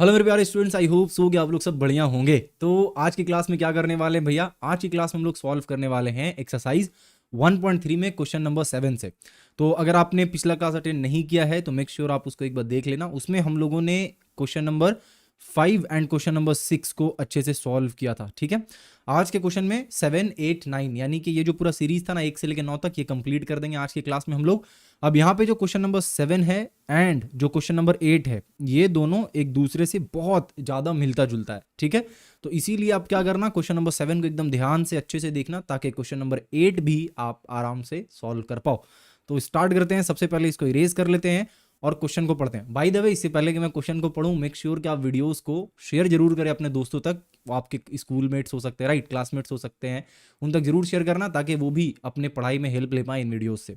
Hello मेरे प्यारे students, I hope so कि आप लोग सब बढ़िया होंगे। तो आज की क्लास में क्या करने वाले हैं भैया, आज की क्लास में हम लोग सॉल्व करने वाले हैं एक्सरसाइज 1.3 में क्वेश्चन नंबर 7 से। तो अगर आपने पिछला क्लास अटेंड नहीं किया है तो मेक श्योर आप उसको एक बार देख लेना। उसमें हम लोगों ने question number 5 and question number 6 को अच्छे से सॉल्व किया था। ठीक है, आज के क्वेश्चन में 7, 8, 9 यानी कि ये जो पूरा सीरीज था ना 1 से लेकर 9 तक, ये कंप्लीट कर देंगे आज की क्लास में हम लोग। अब यहाँ पे जो क्वेश्चन नंबर 7 है एंड जो क्वेश्चन नंबर 8 है, ये दोनों एक दूसरे से बहुत ज़्यादा मिलता जुलता है। ठीक है, तो इसीलिए आप क्या करना, क्वेश्चन नंबर 7 को एकदम ध्यान से अच्छे से देखना ताकि क्वेश्चन नंबर 8 भी आप आराम से सॉल्व कर पाओ। तो स्टार्ट करते हैं। सबसे पहले इसको इरेज कर लेते हैं और क्वेश्चन को पढ़ते हैं। बाय द वे, इससे पहले कि मैं क्वेश्चन को पढ़ूं, मेक श्योर कि आप वीडियोस को शेयर जरूर करें अपने दोस्तों तक। वो आपके स्कूलमेट्स हो सकते हैं, राइट, क्लासमेट्स हो सकते हैं, उन तक जरूर शेयर करना ताकि वो भी अपने पढ़ाई में हेल्प ले पाए इन वीडियोस से।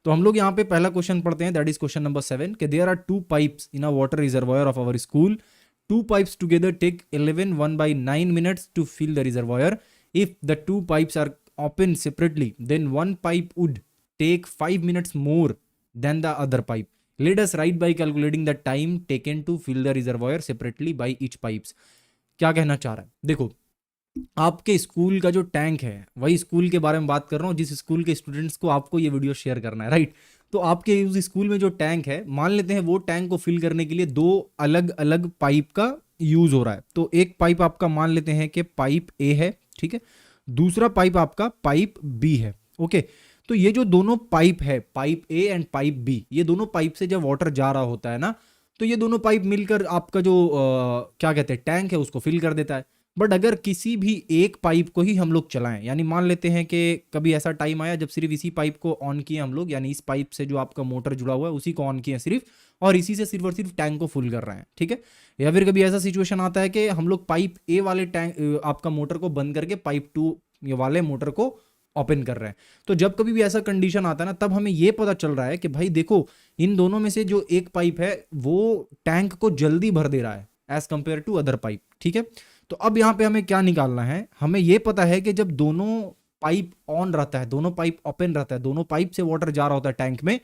तो हम लोग यहाँ पे पहला क्वेश्चन पढ़ते हैं, दैट इज क्वेश्चन नंबर 7 कि there are 2 pipes in a water reservoir of our school. 2 pipes together take 11 1/9 minutes to fill the reservoir. If the 2 pipes are open separately, then one pipe would take 5 minutes more than the other pipe. Let us write by calculating the time taken to fill the reservoir separately by each pipes. क्या कहना चाह रहा है, देखो आपके school का जो tank है, वही स्कूल के बारे में बात कर रहा हूँ जिस स्कूल के स्टूडेंट्स को आपको ये वीडियो शेयर करना है, राइट। तो आपके उस स्कूल में जो टैंक है, मान लेते हैं वो टैंक को फिल करने के लिए 2 अलग अलग पाइप का यूज हो रहा है। तो एक पाइप आपका मान लेते हैं कि पाइप ए है, ठीक है, दूसरा पाइप आपका पाइप बी है। ओके, तो ये जो दोनों पाइप है, pipe A and pipe B, ये दोनों पाइप से जब वाटर जा रहा होता है ना, तो ये दोनों पाइप मिलकर आपका जो क्या कहते हैं टैंक है उसको फिल कर देता है। बट अगर किसी भी एक पाइप को ही हम लोग चलाएं, यानी मान लेते हैं कि कभी ऐसा टाइम आया जब सिर्फ इसी पाइप को ऑन किए हम लोग, यानी इस पाइप से जो आपका मोटर जुड़ा हुआ है उसी को ऑन किए सिर्फ, और इसी से सिर्फ और सिर्फ टैंक को फुल कर रहे हैं, ठीक है। या फिर कभी ऐसा सिचुएशन आता है कि हम लोग पाइप ए वाले टैंक आपका मोटर को बंद करके पाइप 2 वाले मोटर को ओपन कर रहे हैं। तो जब कभी भी ऐसा कंडीशन आता है ना, तब हमें यह पता चल रहा है कि भाई देखो, इन दोनों में से जो एक पाइप है वो टैंक को जल्दी भर दे रहा है as compared to other pipe, ठीक है। तो अब यहाँ पे हमें क्या निकालना है, हमें यह पता है कि जब दोनों पाइप ऑन रहता है, दोनों पाइप ओपन रहता है, दोनों पाइप से वाटर जा रहा होता है टैंक में,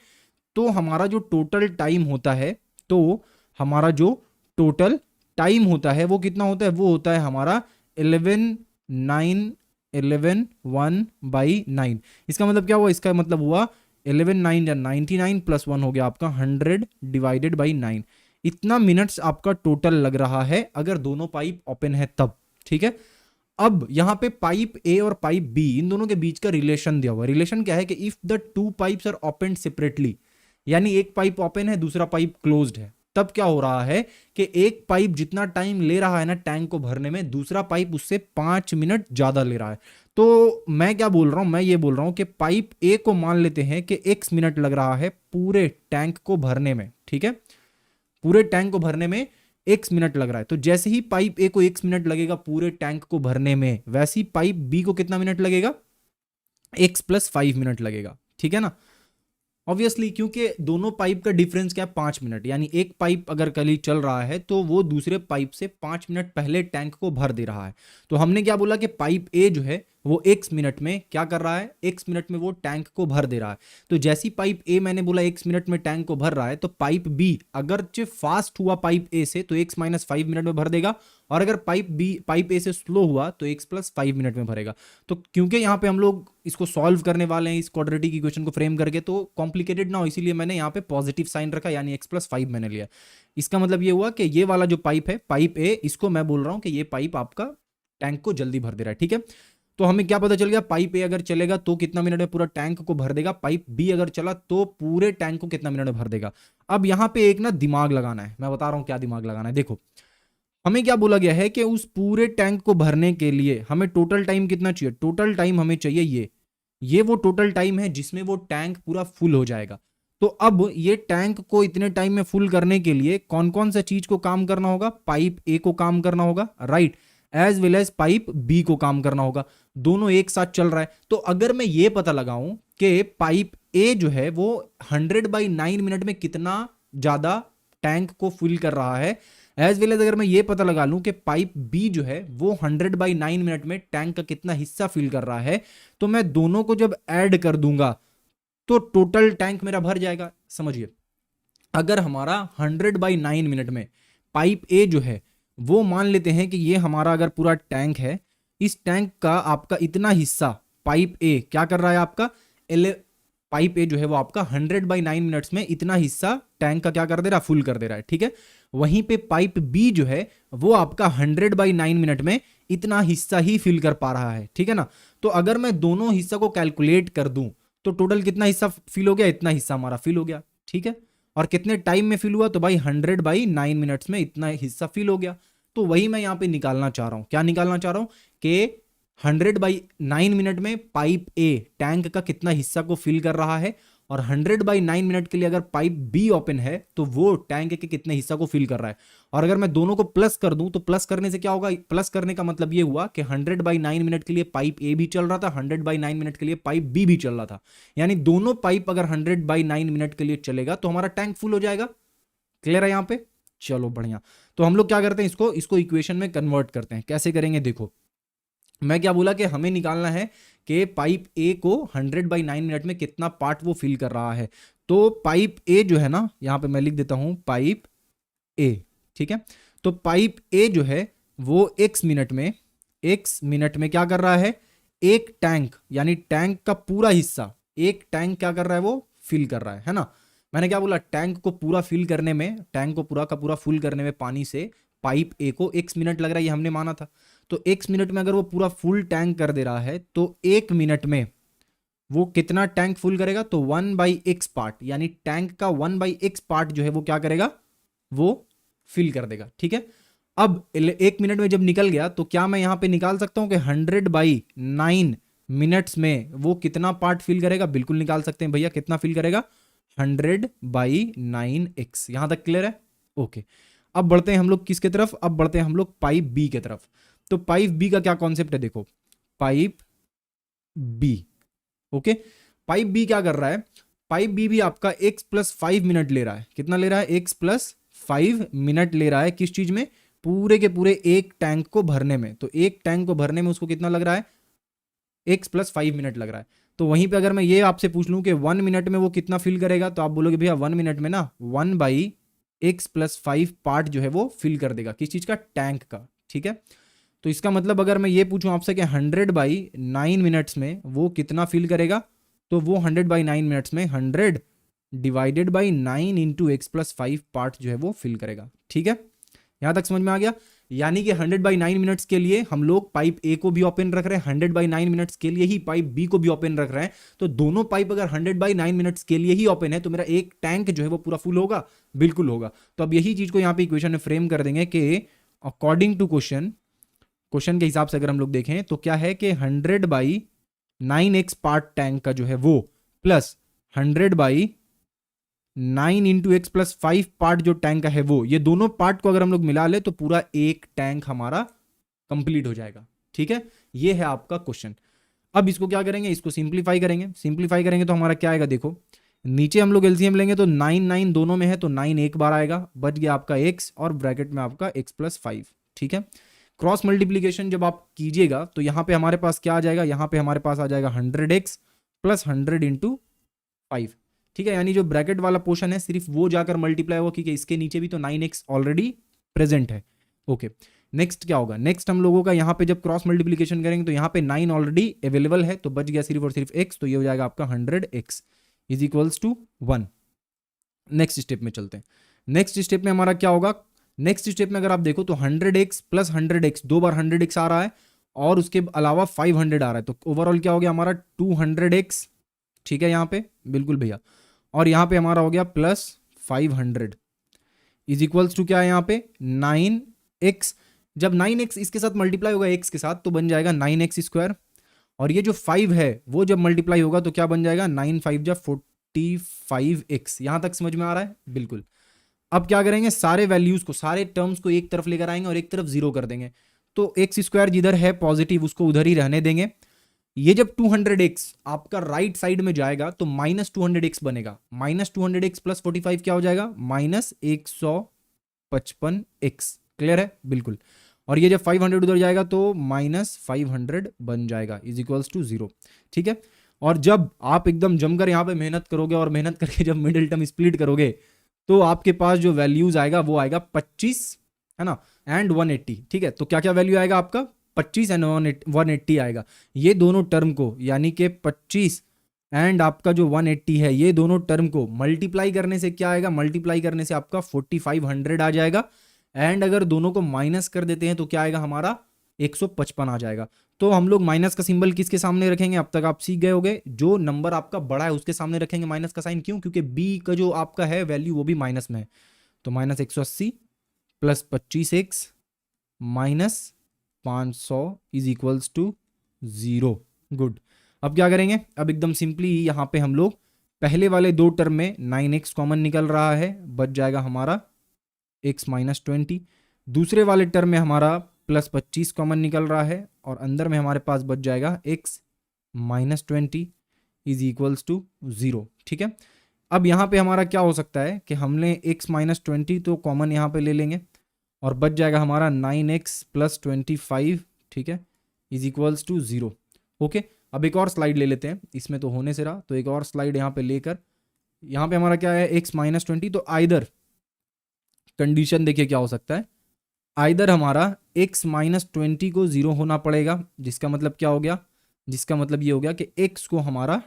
तो हमारा जो टोटल टाइम होता है, तो हमारा जो टोटल टाइम होता है वो कितना होता है, वो होता है हमारा 11/9। इसका मतलब क्या हुआ, इसका मतलब हुआ 11/9 या 99 प्लस 1 हो गया आपका 100 डिवाइडेड बाई 9। इतना मिनट्स आपका टोटल लग रहा है अगर दोनों पाइप ओपन है तब, ठीक है। अब यहां पे पाइप ए और पाइप बी, इन दोनों के बीच का रिलेशन दिया हुआ। रिलेशन क्या है कि if the 2 pipes are open separately, यानी एक पाइप ओपन है दूसरा पाइप क्लोज्ड है, तब क्या हो रहा है कि एक पाइप जितना टाइम ले रहा है ना टैंक को भरने में, दूसरा पाइप उससे 5 मिनट ज्यादा ले रहा है। तो मैं क्या बोल रहा हूं, मैं ये बोल रहा हूं कि पाइप ए को मान लेते हैं कि x मिनट लग रहा है पूरे टैंक को भरने में, ठीक है, पूरे टैंक को भरने में x मिनट लग रहा है। तो जैसे ही पाइप ए को x मिनट लगेगा पूरे टैंक को भरने में, वैसे ही पाइप बी को कितना मिनट लगेगा, x + 5 मिनट लगेगा, ठीक है ना। ऑब्वियसली क्योंकि दोनों पाइप का डिफरेंस क्या है, 5 मिनट, यानी एक पाइप अगर कली चल रहा है तो वो दूसरे पाइप से 5 मिनट पहले टैंक को भर दे रहा है। तो हमने क्या बोला कि पाइप ए जो है वो x मिनट में क्या कर रहा है, x मिनट में वो टैंक को भर दे रहा है। तो जैसी पाइप ए मैंने बोला x मिनट में टैंक को भर रहा है, तो पाइप बी अगर फास्ट हुआ पाइप ए से तो x - 5 मिनट में भर देगा, और अगर पाइप ए से स्लो हुआ तो x + 5 मिनट में भरेगा। तो क्योंकि यहाँ पे हम लोग इसको सॉल्व करने वाले हैं इस क्वाड्रेटिक इक्वेशन को फ्रेम करके, तो कॉम्प्लिकेटेड ना हो इसीलिए मैंने यहाँ पे पॉजिटिव साइन रखा, यानी x + 5 मैंने लिया। इसका मतलब ये हुआ कि ये वाला जो पाइप है पाइप ए, इसको मैं बोल रहा हूँ कि ये पाइप आपका टैंक को जल्दी भर दे रहा है, ठीक है। तो हमें क्या पता चल गया, पाइप ए अगर चलेगा तो कितना मिनट में पूरा टैंक को भर देगा, पाइप बी अगर चला तो पूरे टैंक को कितना मिनट में भर देगा। अब यहाँ पे एक ना दिमाग लगाना है, मैं बता रहा हूँ क्या दिमाग लगाना है। देखो हमें क्या बोला गया है कि उस पूरे टैंक को भरने के लिए हमें टोटल टाइम कितना चाहिए, टोटल टाइम हमें चाहिए ये वो टोटल टाइम है जिसमें वो टैंक पूरा फुल हो जाएगा। तो अब ये टैंक को इतने टाइम में फुल करने के लिए कौन कौन सा चीज को काम करना होगा, पाइप ए को काम करना होगा, right, as well as pipe B को काम करना होगा। दोनों एक साथ चल रहा है। तो अगर मैं ये पता लगाऊं कि पाइप ए जो है वो 100/9 मिनट में कितना ज्यादा टैंक को फुल कर रहा है, एज वेल एज अगर मैं ये पता लगा लूं कि पाइप बी जो है वो 100/9 मिनट में टैंक का कितना हिस्सा फिल कर रहा है, तो मैं दोनों को जब ऐड कर दूंगा तो टोटल टैंक मेरा भर जाएगा। समझिए, अगर हमारा 100/9 मिनट में पाइप ए जो है वो मान लेते हैं कि ये हमारा अगर पूरा टैंक है, इस टैंक का आपका इतना हिस्सा पाइप ए क्या कर रहा है, आपका पाइप ए जो है वो आपका 100/9 मिनट्स में इतना हिस्सा टैंक का क्या कर दे रहा है, फुल कर दे रहा है, ठीक है। वहीं पे पाइप बी जो है वो आपका 100/9 मिनट में इतना हिस्सा ही फिल कर पा रहा है, ठीक है ना। तो अगर मैं दोनों हिस्सा को कैलकुलेट कर दूं तो टोटल कितना हिस्सा फिल हो गया, इतना हिस्सा हमारा फिल हो गया, ठीक है। और कितने टाइम में फिल हुआ, तो भाई 100/9 मिनट्स में इतना हिस्सा फिल हो गया। तो वही मैं यहां पे निकालना चाह रहा हूं, क्या निकालना चाह रहा हूं कि 100/9 मिनट में पाइप ए टैंक का कितना हिस्सा को फिल कर रहा है, और 100/9 मिनट के लिए अगर पाइप बी ओपन है तो वो टैंक के कितने हिस्सा को फिल कर रहा है। और अगर मैं दोनों को प्लस कर दूं तो प्लस करने से क्या होगा, प्लस करने का मतलब ये हुआ कि 100/9 मिनट के लिए पाइप ए भी चल रहा था, 100/9 मिनट के लिए पाइप बी भी चल रहा था, यानी दोनों पाइप अगर 100/9 मिनट के लिए चलेगा तो हमारा टैंक फुल हो जाएगा। क्लियर है यहां पे, चलो बढ़िया। तो हम लोग क्या करते हैं, इसको इक्वेशन में कन्वर्ट करते हैं। कैसे करेंगे, देखो मैं क्या बोला कि हमें निकालना है कि पाइप ए को 100/9 मिनट में कितना पार्ट वो फिल कर रहा है। तो पाइप ए जो है ना, यहां पे मैं लिख देता हूं पाइप ए, ठीक है। तो पाइप ए जो है वो x मिनट में क्या कर रहा है, एक टैंक यानी टैंक का पूरा हिस्सा, एक टैंक क्या कर रहा है, वो फिल कर रहा है ना। मैंने क्या बोला, टैंक को पूरा फिल करने में, टैंक को पूरा का पूरा फुल करने में पानी से पाइप ए को x मिनट लग रहा है, ये हमने माना था। तो x मिनट में अगर वो पूरा फुल टैंक कर दे रहा है तो 1 मिनट में वो कितना टैंक फुल करेगा, तो 1/x पार्ट, यानी टैंक का 1/x पार्ट जो है वो क्या करेगा, वो फिल कर देगा, ठीक है। अब 1 मिनट में जब निकल गया तो क्या मैं यहां पे निकाल सकता हूं कि 100/9 मिनट्स में वो कितना पार्ट फिल करेगा, बिल्कुल निकाल सकते हैं भैया, कितना फिल करेगा, 100/9x। यहां तक क्लियर है, ओके। अब बढ़ते हैं हम लोग किसके तरफ, अब बढ़ते हैं हम लोग पाइप बी के तरफ। तो पाइप बी का क्या कॉन्सेप्ट है, देखो pipe B, okay. Pipe B क्या कर रहा है, पाइप बी भी आपका x+5 मिनट ले रहा है, कितना ले रहा है, x+5 मिनट ले रहा है, किस चीज में, पूरे के पूरे एक टैंक को भरने में। तो एक टैंक को भरने में उसको कितना लग रहा है, x+5 मिनट लग रहा है। तो वहीं पे अगर मैं ये आपसे पूछ लूं कि 1 मिनट में वो कितना फिल करेगा, तो आप बोलोगे भैया 1 मिनट में ना 1/x+5 पार्ट जो है वो फिल कर देगा, किस चीज का, टैंक का, ठीक है। तो इसका मतलब अगर मैं ये पूछूं आपसे कि 100/9 मिनट्स में वो कितना फिल करेगा, तो वो 100/9 मिनट्स में 100/9 इंटू x+5 पार्ट जो है वो फिल करेगा, ठीक है। यहां तक समझ में आ गया। यानी कि 100/9 मिनट्स के लिए हम लोग पाइप ए को भी ओपन रख रहे हैं, 100/9 मिनट्स के लिए ही पाइप बी को भी ओपन रख रहे हैं। तो दोनों पाइप अगर 100/9 मिनट्स के लिए ही ओपन है तो मेरा एक टैंक जो है वो पूरा फुल होगा, बिल्कुल होगा। तो अब यही चीज को यहाँ पे इक्वेशन में फ्रेम कर देंगे कि अकॉर्डिंग टू क्वेश्चन के हिसाब से अगर हम लोग देखें तो क्या है कि 100/9x पार्ट टैंक का जो है वो प्लस 100/9 इंटू x+5 पार्ट जो टैंक का है वो, ये दोनों पार्ट को अगर हम लोग मिला ले तो पूरा एक टैंक हमारा कंप्लीट हो जाएगा, ठीक है। ये है आपका क्वेश्चन। अब इसको क्या करेंगे, इसको सिंप्लीफाई करेंगे तो हमारा क्या आएगा, देखो नीचे हम लोग एलसीएम लेंगे तो 9 दोनों में है तो 9 एक बार आएगा, बच गया आपका x और ब्रैकेट में आपका x+5, ठीक है। क्रॉस मल्टीप्लीकेशन जब आप कीजिएगा तो यहां पे हमारे पास क्या आ जाएगा, यहां पे हमारे पास आ जाएगा 100x + 100 इंटू 5, ठीक है। यानी जो ब्रैकेट वाला पोर्शन है सिर्फ वो जाकर मल्टीप्लाई होगा, क्योंकि इसके नीचे भी तो 9x ऑलरेडी प्रेजेंट है, ओके। नेक्स्ट क्या होगा, नेक्स्ट हम लोगों का यहाँ पे जब क्रॉस मल्टीप्लीकेशन करेंगे तो यहाँ पे 9 ऑलरेडी अवेलेबल है, तो बच गया सिर्फ और सिर्फ x, तो ये हो जाएगा आपका 100x is equals to 1। Next step में चलते हैं। नेक्स्ट स्टेप में हमारा क्या होगा, नेक्स्ट स्टेप में अगर आप देखो तो 100x + 100x, 2 बार 100x आ रहा है और उसके अलावा 500 आ रहा है, तो ओवरऑल क्या हो गया हमारा 200x, ठीक है यहाँ पे, बिल्कुल भैया। और यहाँ पे हमारा हो गया +500 इज इक्वल्स टू क्या है यहाँ पे 9x। जब 9x इसके साथ मल्टीप्लाई होगा x के साथ तो बन जाएगा 9x², और ये जो 5 है वो जब मल्टीप्लाई होगा तो क्या बन जाएगा 9 5 जा 45x। यहां तक समझ में आ रहा है, बिल्कुल। अब क्या करेंगे, सारे वैल्यूज को, सारे टर्म्स को एक तरफ लेकर आएंगे और एक तरफ 0 कर देंगे। तो x² जिधर है पॉजिटिव उसको उधर ही रहने देंगे। ये जब 200x आपका राइट साइड में जाएगा तो -200x बनेगा, -200x + 45 क्या हो जाएगा, -155x। क्लियर है, बिल्कुल। और ये जब 500 उधर जाएगा तो -500 बन जाएगा इज इक्वल्स टू 0, ठीक है। और जब आप एकदम जमकर यहाँ पे मेहनत करोगे और मेहनत करके जब मिडिल टर्म स्प्लिट करोगे तो आपके पास जो वैल्यूज आएगा वो आएगा 25 है ना, एंड 180, ठीक है। तो क्या क्या वैल्यू आएगा आपका, 25 एंड 180 आएगा। ये दोनों टर्म को, यानी कि 25 एंड आपका जो 180 है, ये दोनों टर्म को मल्टीप्लाई करने से क्या आएगा, मल्टीप्लाई करने से आपका 4500 आ जाएगा। एंड अगर दोनों को माइनस कर देते हैं तो क्या आएगा हमारा, 155 आ जाएगा। तो हम लोग माइनस का सिंबल किसके सामने रखेंगे, अब तक आप सीख गए होंगे, जो नंबर आपका बड़ा है उसके सामने रखेंगे माइनस का साइन। क्यों, क्योंकि बी का जो आपका है वैल्यू वो भी माइनस में है। तो minus 180 plus 25x minus 500 is equals to 0। Good. अब क्या करेंगे, अब एकदम सिंपली यहाँ पे हम लोग पहले वाले दो टर्म में 9x कॉमन निकल रहा है, बच जाएगा हमारा x माइनस 20। दूसरे वाले टर्म में हमारा प्लस 25 कॉमन निकल रहा है और अंदर में हमारे पास बच जाएगा x minus 20 is equals to 0, ठीक है। अब यहाँ पे हमारा क्या हो सकता है कि हमने x माइनस 20 तो कॉमन यहाँ पे ले लेंगे और बच जाएगा हमारा 9x प्लस 25, ठीक है, इज इक्वल्स टू 0। ओके, अब एक और स्लाइड ले लेते हैं, इसमें तो होने से रहा, तो एक और स्लाइड यहाँ पे लेकर, यहाँ पे हमारा क्या है x माइनस 20। तो आइदर कंडीशन देखिए क्या हो सकता है, आइदर हमारा x माइनस 20 को 0 होना पड़ेगा, जिसका मतलब क्या हो गया, जिसका मतलब ये हो गया कि x को हमारा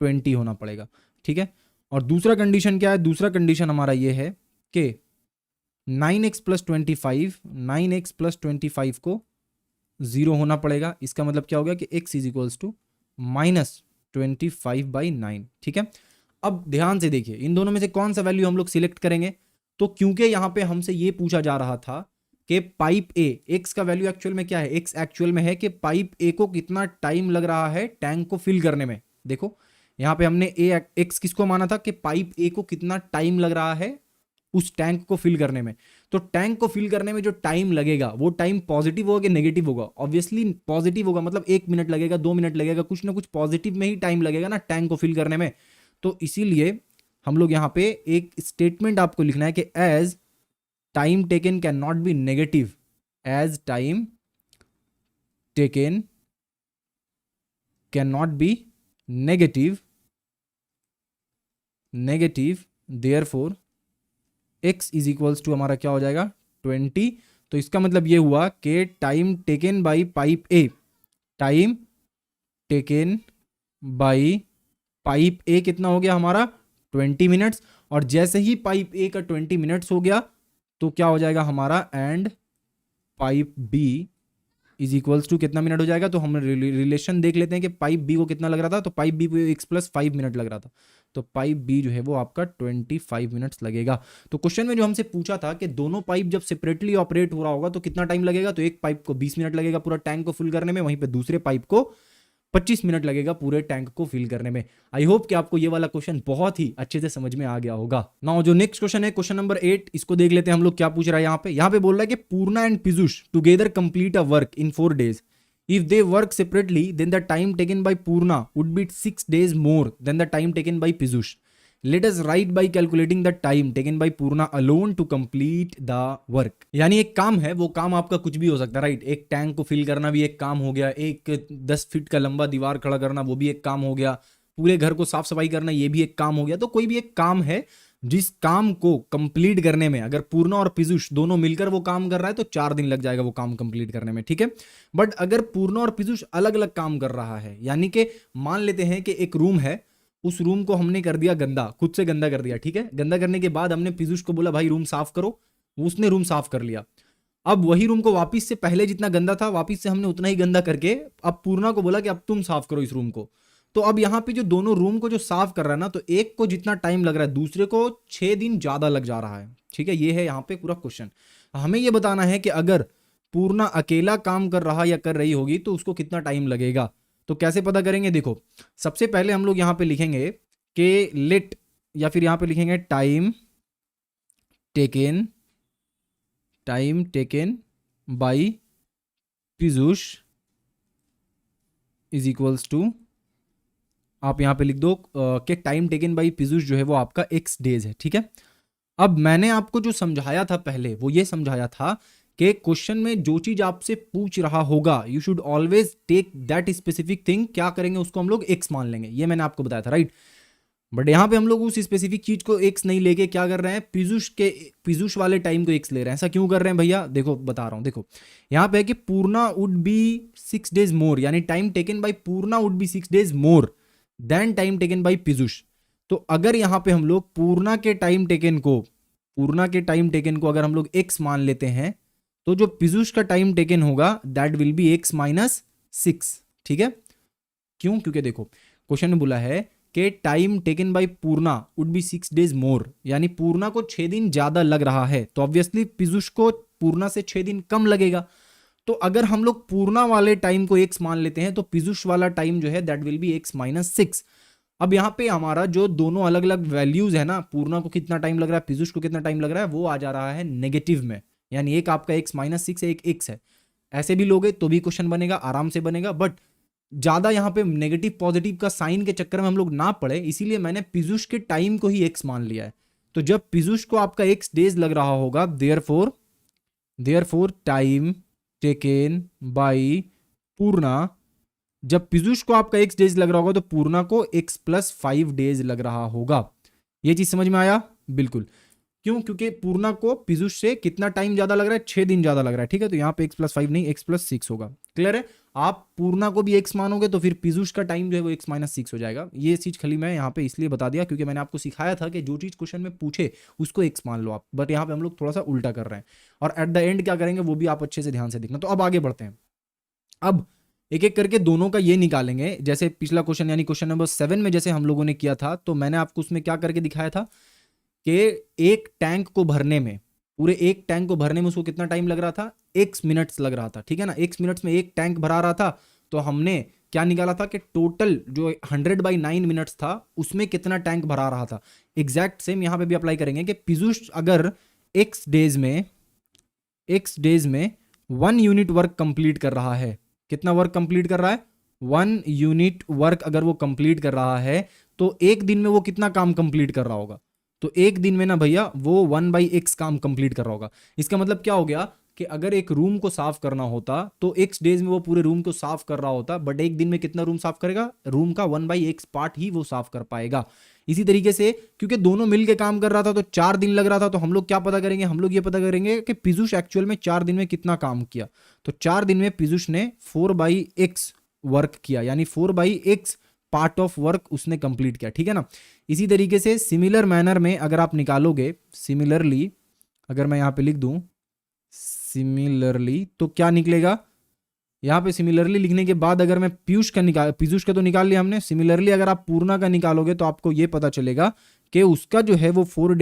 20 होना पड़ेगा, ठीक है। और दूसरा कंडीशन क्या है, दूसरा कंडीशन हमारा ये है कि 9x प्लस 25, 9x प्लस 25 को 0 होना पड़ेगा। इसका मतलब क्या हो गया कि x is equals to minus 25/9, ठीक है। अब ध्यान से देखिए, इन दोनों में से कौन सा वैल्यू हम लोग सिलेक्ट करेंगे। तो क्योंकि यहाँ पे हमसे ये पूछा जा रहा था कि पाइप ए, एक्स का वैल्यू एक्चुअल में क्या है, एक्स एक्चुअल में है कि पाइप ए को कितना टाइम लग रहा है टैंक को फिल करने में। देखो यहाँ पे हमने ए एक्स किसको माना था कि पाइप ए को कितना टाइम लग रहा है उस टैंक को फिल करने में। तो टैंक को फिल करने में जो टाइम लगेगा वो टाइम पॉजिटिव होगा कि नेगेटिव होगा, ऑब्वियसली पॉजिटिव होगा, मतलब 1 मिनट लगेगा, 2 मिनट लगेगा, कुछ ना कुछ पॉजिटिव में ही टाइम लगेगा ना टैंक को फिल करने में। तो इसीलिए हम लोग यहाँ पे एक स्टेटमेंट आपको लिखना है कि as time taken can not be negative, as time taken can not be negative, therefore x is equals to हमारा क्या हो जाएगा 20। तो इसका मतलब ये हुआ कि time taken by pipe A, time taken by pipe ए कितना हो गया हमारा 20 मिनट्स। और जैसे ही पाइप ए का 20 मिनट्स हो गया तो क्या हो जाएगा हमारा, and pipe B is equals to कितना मिनट हो जाएगा। तो हम रिलेशन देख लेते हैं कि पाइप बी को कितना लग रहा था, तो पाइप बी को x प्लस 5 मिनट लग रहा था, तो पाइप बी जो है वो आपका 25 मिनट्स लगेगा। तो क्वेश्चन में जो हमसे पूछा था कि दोनों पाइप जब सेपरेटली ऑपरेट हो रहा होगा तो कितना टाइम लगेगा, तो एक पाइप को 20 मिनट लगेगा पूरा टैंक को फिल करने में, वहीं पे दूसरे पाइप को 25 मिनट लगेगा पूरे टैंक को फिल करने में। आई होप कि आपको ये वाला क्वेश्चन बहुत ही अच्छे से समझ में आ गया होगा। नाउ जो नेक्स्ट क्वेश्चन है, क्वेश्चन नंबर 8, इसको देख लेते हैं हम लोग क्या पूछ रहा है। यहाँ पे बोल रहा है कि Purna and Piyush together complete a work in 4 days. If they work separately, then the time taken by Purna would be 6 days more than the time taken by Piyush. Let us write by calculating the time taken by Purna alone to complete the work. यानी एक काम है, वो काम आपका कुछ भी हो सकता है, राइट। एक टैंक को फिल करना भी एक काम हो गया, एक 10 फीट का लंबा दीवार खड़ा करना वो भी एक काम हो गया, पूरे घर को साफ सफाई करना ये भी एक काम हो गया। तो कोई भी एक काम है जिस काम को कंप्लीट करने में अगर पूर्णा और पीयूष दोनों मिलकर वो काम कर रहा है तो 4 दिन लग जाएगा वो काम कंप्लीट करने में, ठीक है। बट अगर पूर्णा और पीयूष अलग अलग काम कर रहा है, यानी कि मान लेते हैं कि एक रूम है, उस रूम को हमने कर दिया गंदा, खुद से गंदा कर दिया, ठीक है। गंदा करने के बाद हमने पीयूष को बोला भाई रूम साफ करो, उसने रूम साफ कर लिया। अब वही रूम को वापिस से पहले जितना गंदा था वापिस से हमने उतना ही गंदा करके अब पूर्णा को बोला कि अब तुम साफ करो इस रूम को। तो अब यहाँ पे जो दोनों रूम को जो साफ कर रहा है ना, तो एक को जितना टाइम लग रहा है दूसरे को 6 दिन ज्यादा लग जा रहा है, ठीक है। ये है यहाँ पे पूरा क्वेश्चन। हमें ये बताना है कि अगर पूर्णा अकेला काम कर रहा या कर रही होगी तो उसको कितना टाइम लगेगा। तो कैसे पता करेंगे, देखो सबसे पहले हम लोग यहाँ पे लिखेंगे कि लेट, या फिर यहाँ पे लिखेंगे time taken by Piyush is equals to, आप यहां पे लिख दो कि टाइम टेकन बाई पीयूष जो है वो आपका x डेज है, ठीक है। अब मैंने आपको जो समझाया था पहले वो ये समझाया था कि क्वेश्चन में जो चीज आपसे पूछ रहा होगा you should always take that specific thing, क्या करेंगे उसको हम लोग x मान लेंगे, ये मैंने आपको बताया था, राइट। बट यहाँ पे हम लोग उस स्पेसिफिक चीज को एक्स नहीं लेके क्या कर रहे हैं, पीयूष वाले टाइम को एक्स ले रहे हैं। ऐसा क्यों कर रहे हैं भैया, देखो बता रहा हूँ। देखो यहाँ पे है कि पूर्णा वुड बी 6 days मोर, यानी time taken by Purna would be 6 days more than time taken by Piyush. तो अगर यहाँ पे हम लोग पूर्णा के टाइम टेकन को अगर हम लोग एक्स मान लेते हैं, तो जो पीयूष का टाइम टेकन होगा that will B x minus 6। ठीक है, क्यों, क्योंकि देखो क्वेश्चन में बोला है कि time taken by Purna would be 6 days मोर, यानी पूर्णा को 6 दिन ज्यादा लग रहा है, तो ऑब्वियसली पीयूष को पूर्णा से 6 दिन कम लगेगा। तो अगर हम लोग पूर्णा वाले टाइम को एक्स मान लेते हैं तो पीयूष वाला टाइम जो है that will B x minus 6। अब यहाँ पे हमारा जो दोनों अलग अलग वैल्यूज है ना, पूर्णा को कितना टाइम लग रहा है, पीयूष को कितना टाइम लग रहा है, वो आ जा रहा है नेगेटिव में, यानी एक आपका एक्स माइनस 6 है, एक एक्स है। ऐसे भी लोगे तो भी क्वेश्चन बनेगा, आराम से बनेगा, बट ज्यादा यहाँ पे नेगेटिव पॉजिटिव का साइन के चक्कर में हम लोग ना पड़े, इसीलिए मैंने पीयूष के टाइम को ही एक्स मान लिया है। तो जब पीयूष को आपका एक्स डेज लग रहा होगा, देयरफॉर टाइम टेकन बाय पूर्णा, जब पीयूष को आपका एक्स डेज लग रहा होगा तो पूर्णा को एक्स प्लस 5 days लग रहा होगा। ये चीज समझ में आया? बिल्कुल। क्यों? क्योंकि पूर्णा को पीयूष से कितना टाइम ज्यादा लग रहा है, 6 दिन ज्यादा लग रहा है। ठीक है, तो यहाँ पे एक्स प्लस 5 नहीं, एक्स प्लस 6 होगा। क्लियर है? आप पूर्णा को भी एक्स मानोगे तो फिर पीयूष का टाइम जो है वो एक्स माइनस 6 हो जाएगा। ये चीज खाली मैं यहाँ पे इसलिए बता दिया क्योंकि मैंने आपको सिखाया था कि जो चीज क्वेश्चन में पूछे उसको एक्स मान लो आप, बट यहाँ पे हम लोग थोड़ा सा उल्टा कर रहे हैं, और एट द एंड क्या करेंगे वो भी आप अच्छे से ध्यान से देखना। तो अब आगे बढ़ते हैं, अब एक एक करके दोनों का ये निकालेंगे। जैसे पिछला क्वेश्चन यानी क्वेश्चन नंबर 7 में जैसे हम लोगों ने किया था, तो मैंने आपको उसमें क्या करके दिखाया था कि एक टैंक को भरने में, पूरे एक टैंक को भरने में उसको कितना टाइम लग रहा था, x मिनट्स लग रहा था। ठीक है ना, x मिनट्स में एक टैंक भरा रहा था, तो हमने क्या निकाला था कि टोटल जो 100/9 मिनट्स था उसमें कितना टैंक भरा रहा था। एग्जैक्ट सेम यहां पे भी अप्लाई करेंगे कि पीयूष अगर x डेज में 1 यूनिट वर्क कंप्लीट कर रहा है, कितना वर्क कंप्लीट कर रहा है, 1 यूनिट वर्क अगर वो कंप्लीट कर रहा है, तो एक दिन में वो कितना काम कंप्लीट कर रहा होगा, तो एक दिन में ना भैया वो 1/x काम कंप्लीट कर रहा होगा। इसका मतलब क्या हो गया कि अगर एक रूम को साफ करना होता तो x डेज में वो पूरे रूम को साफ कर रहा होता, बट एक दिन में कितना रूम साफ करेगा, रूम का 1/x पार्ट ही वो साफ कर पाएगा। इसी तरीके से क्योंकि दोनों मिलके काम कर रहा था तो 4 दिन लग रहा था, तो हम लोग क्या पता करेंगे, हम लोग ये पता करेंगे कि पीयूष एक्चुअल में 4 दिन में कितना काम किया। तो 4 दिन में पीयूष ने 4/x वर्क किया, यानी 4/x पार्ट ऑफ वर्क उसने कंप्लीट किया। ठीक है ना, इसी तरीके से सिमिलर मैनर में अगर आप निकालोगे, सिमिलरली अगर मैं यहां पे लिख दूं सिमिलरली, तो क्या निकलेगा, यहां पे सिमिलरली लिखने के बाद अगर मैं पीयूष का तो निकाल लिया हमने, सिमिलरली अगर आप पूर्णा का निकालोगे तो आपको यह पता चलेगा कि उसका जो है वो 4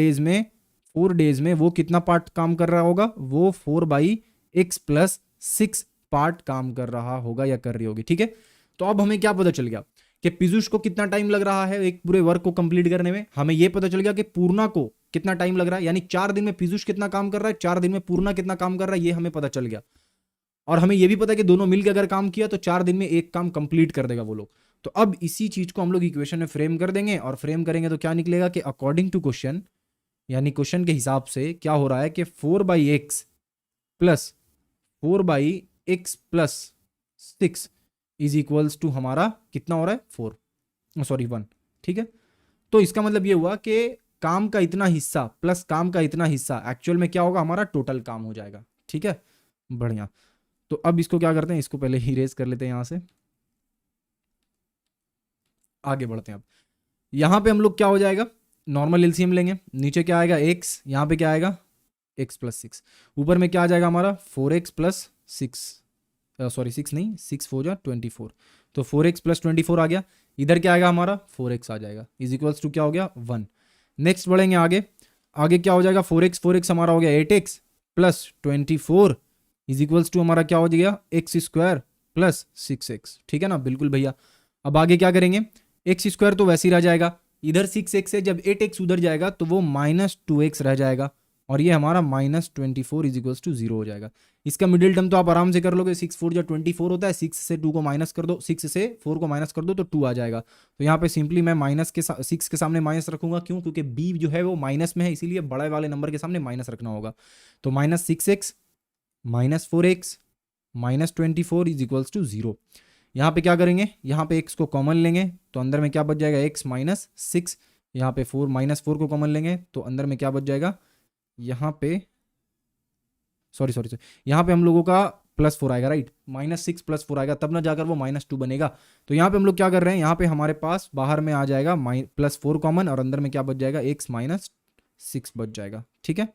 डेज में वो कितना पार्ट काम कर रहा होगा, वो 4/x प्लस 6 पार्ट काम कर रहा होगा या कर रही होगी। ठीक है, तो अब हमें क्या पता चल गया कि पीयूष को कितना टाइम लग रहा है एक पूरे वर्क को कंप्लीट करने में। हमें यह पता चल गया कि पूर्णा को कितना टाइम लग रहा है, यानी 4 दिन में पीयूष कितना काम कर रहा है, 4 दिन में पूर्णा कितना काम कर रहा है, ये हमें पता चल गया। और हमें यह भी पता है कि दोनों मिलकर अगर काम किया तो 4 दिन में एक काम कंप्लीट कर देगा वो लोग। तो अब इसी चीज को हम लोग इक्वेशन में फ्रेम कर देंगे, और फ्रेम करेंगे तो क्या निकलेगा कि अकॉर्डिंग टू क्वेश्चन, यानी क्वेश्चन के हिसाब से क्या हो रहा है कि 4/x plus 6 is equals to हमारा कितना हो रहा है, 1। ठीक है, तो इसका मतलब ये हुआ कि काम का इतना हिस्सा प्लस काम का इतना हिस्सा एक्चुअल में क्या होगा, हमारा टोटल काम हो जाएगा। ठीक है, बढ़िया। तो अब इसको क्या करते हैं, इसको पहले ही इरेज कर लेते हैं, यहां से आगे बढ़ते हैं। अब यहां पे हम लोग क्या हो जाएगा, नॉर्मल एलसीएम लेंगे, नीचे क्या आएगा x, यहां पे क्या आएगा x प्लस 6, ऊपर में क्या आ जाएगा हमारा 4x प्लस 6, सॉरी 6 नहीं, 6 4 जा 24, तो 4x प्लस 24 आ गया। इधर क्या आएगा हमारा 4x आ जाएगा, इज इक्वल्स टू क्या हो गया 1। नेक्स्ट बढ़ेंगे आगे, आगे क्या हो जाएगा 4x हमारा हो गया 8x plus 24 is equals to हमारा क्या हो जाएगा x² प्लस 6x। ठीक है ना, बिल्कुल भैया। अब आगे क्या करेंगे, x² तो वैसे ही रह जाएगा, इधर 6x है, जब 8x उधर जाएगा तो वो -2x रह जाएगा, और ये हमारा -24 इज इक्वल्स टू 0 हो जाएगा। इसका मिडिल टर्म तो आप आराम से कर लोगे, 6 4 जो 24 होता है, 6 से 2 को माइनस कर दो, 6 से 4 को माइनस कर दो तो 2 आ जाएगा। तो यहाँ पे सिंपली मैं -6 के सामने माइनस रखूंगा, क्यों, क्योंकि b जो है वो माइनस में है, इसीलिए बड़े वाले नंबर के सामने माइनस रखना होगा। तो -6x -4x -24 is equals to 0। यहाँ पे क्या करेंगे, यहाँ पे x को कॉमन लेंगे तो अंदर में क्या बच जाएगा x -6 यहाँ पे 4 -4 को कॉमन लेंगे तो अंदर में क्या बच जाएगा, यहाँ पे सॉरी यहाँ पे हम लोगों का +4 आएगा, राइट। -6 +4 आएगा, तब ना जाकर वो -2 बनेगा। तो यहाँ पे हम लोग क्या कर रहे हैं, यहाँ पे हमारे पास बाहर में आ जाएगा +4 कॉमन और अंदर में क्या बच जाएगा, x -6 बच जाएगा, ठीक है,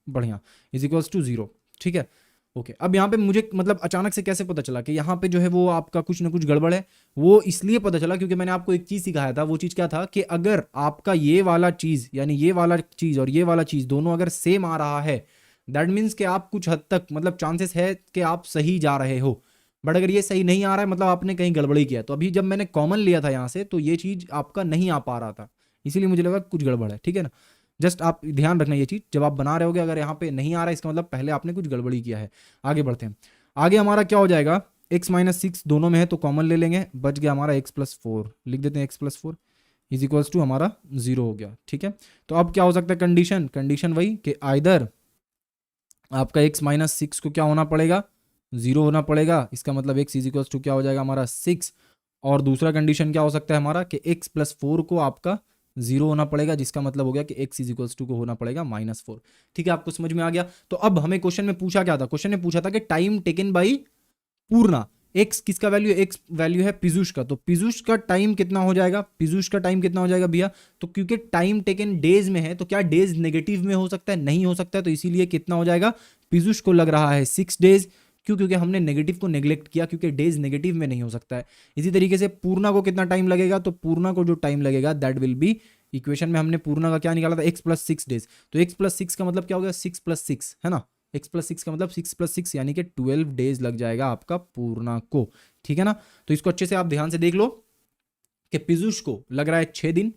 बढ़िया, = 0, ठीक है, ओके। अब यहाँ पे मुझे मतलब अचानक से कैसे पता चला कि यहाँ पे जो है वो आपका कुछ ना कुछ गड़बड़ है, वो इसलिए पता चला क्योंकि मैंने आपको एक चीज़ सिखाया था। वो चीज़ क्या था कि अगर आपका ये वाला चीज़ यानी ये वाला चीज़ और ये वाला चीज़ दोनों अगर सेम आ रहा है, दैट मीन्स कि आप कुछ हद तक मतलब चांसेस है कि आप सही जा रहे हो। बट अगर ये सही नहीं आ रहा है मतलब आपने कहीं गड़बड़ी किया। तो अभी जब मैंने कॉमन लिया था यहाँ से तो ये चीज़ आपका नहीं आ पा रहा था, इसीलिए मुझे लगा कुछ गड़बड़ है, ठीक है ना। जस्ट आप ध्यान रखना ये चीज़, जब आप बना रहे होगे अगर यहाँ पे नहीं आ रहा है इसका मतलब पहले आपने कुछ गड़बड़ी किया है। आगे बढ़ते हैं, आगे हमारा क्या हो जाएगा, x -6 दोनों में है तो कॉमन ले लेंगे, बच गया हमारा x +4, लिख देते हैं x +4 = हमारा 0 हो गया, ठीक है। तो अब क्या हो सकता है कंडीशन वही कि आइदर आपका x -6 को क्या होना पड़ेगा, 0 होना पड़ेगा, इसका मतलब x = क्या हो जाएगा हमारा 6, और दूसरा कंडीशन क्या हो सकता है हमारा कि x +4 को आपका 0 होना पड़ेगा, जिसका मतलब हो गया कि x = को होना पड़ेगा -4, ठीक है। आपको समझ में आ गया। तो अब हमें क्वेश्चन में पूछा क्या था, क्वेश्चन में पूछा था कि time taken by Purna, x किसका वैल्यू है, x वैल्यू है पीयूष का, तो पीयूष का टाइम कितना हो जाएगा, पीयूष का टाइम कितना हो जाएगा भैया, तो क्योंकि टाइम टेकन डेज में है तो क्या डेज नेगेटिव में हो सकता है, नहीं हो सकता है, तो इसीलिए कितना हो जाएगा, पीयूष को लग रहा है 6 डेज, क्यों, क्योंकि हमने नेगेटिव को नेग्लेक्ट किया, क्योंकि डेज नेगेटिव में नहीं हो सकता है। इसी तरीके से पूर्णा को कितना टाइम लगेगा, तो पूर्णा को जो टाइम लगेगा दैट विल बी, इक्वेशन में हमने पूर्णा का क्या निकाला था, x +6 डेज, तो x +6 का मतलब क्या हो गया, 6 + 6 है ना, x +6 का मतलब 6 + 6 यानी कि 12 डेज लग जाएगा आपका पूर्णा को, ठीक है ना। तो इसको अच्छे से आप ध्यान से देख लो कि पीयूष को लग रहा है 6 दिन,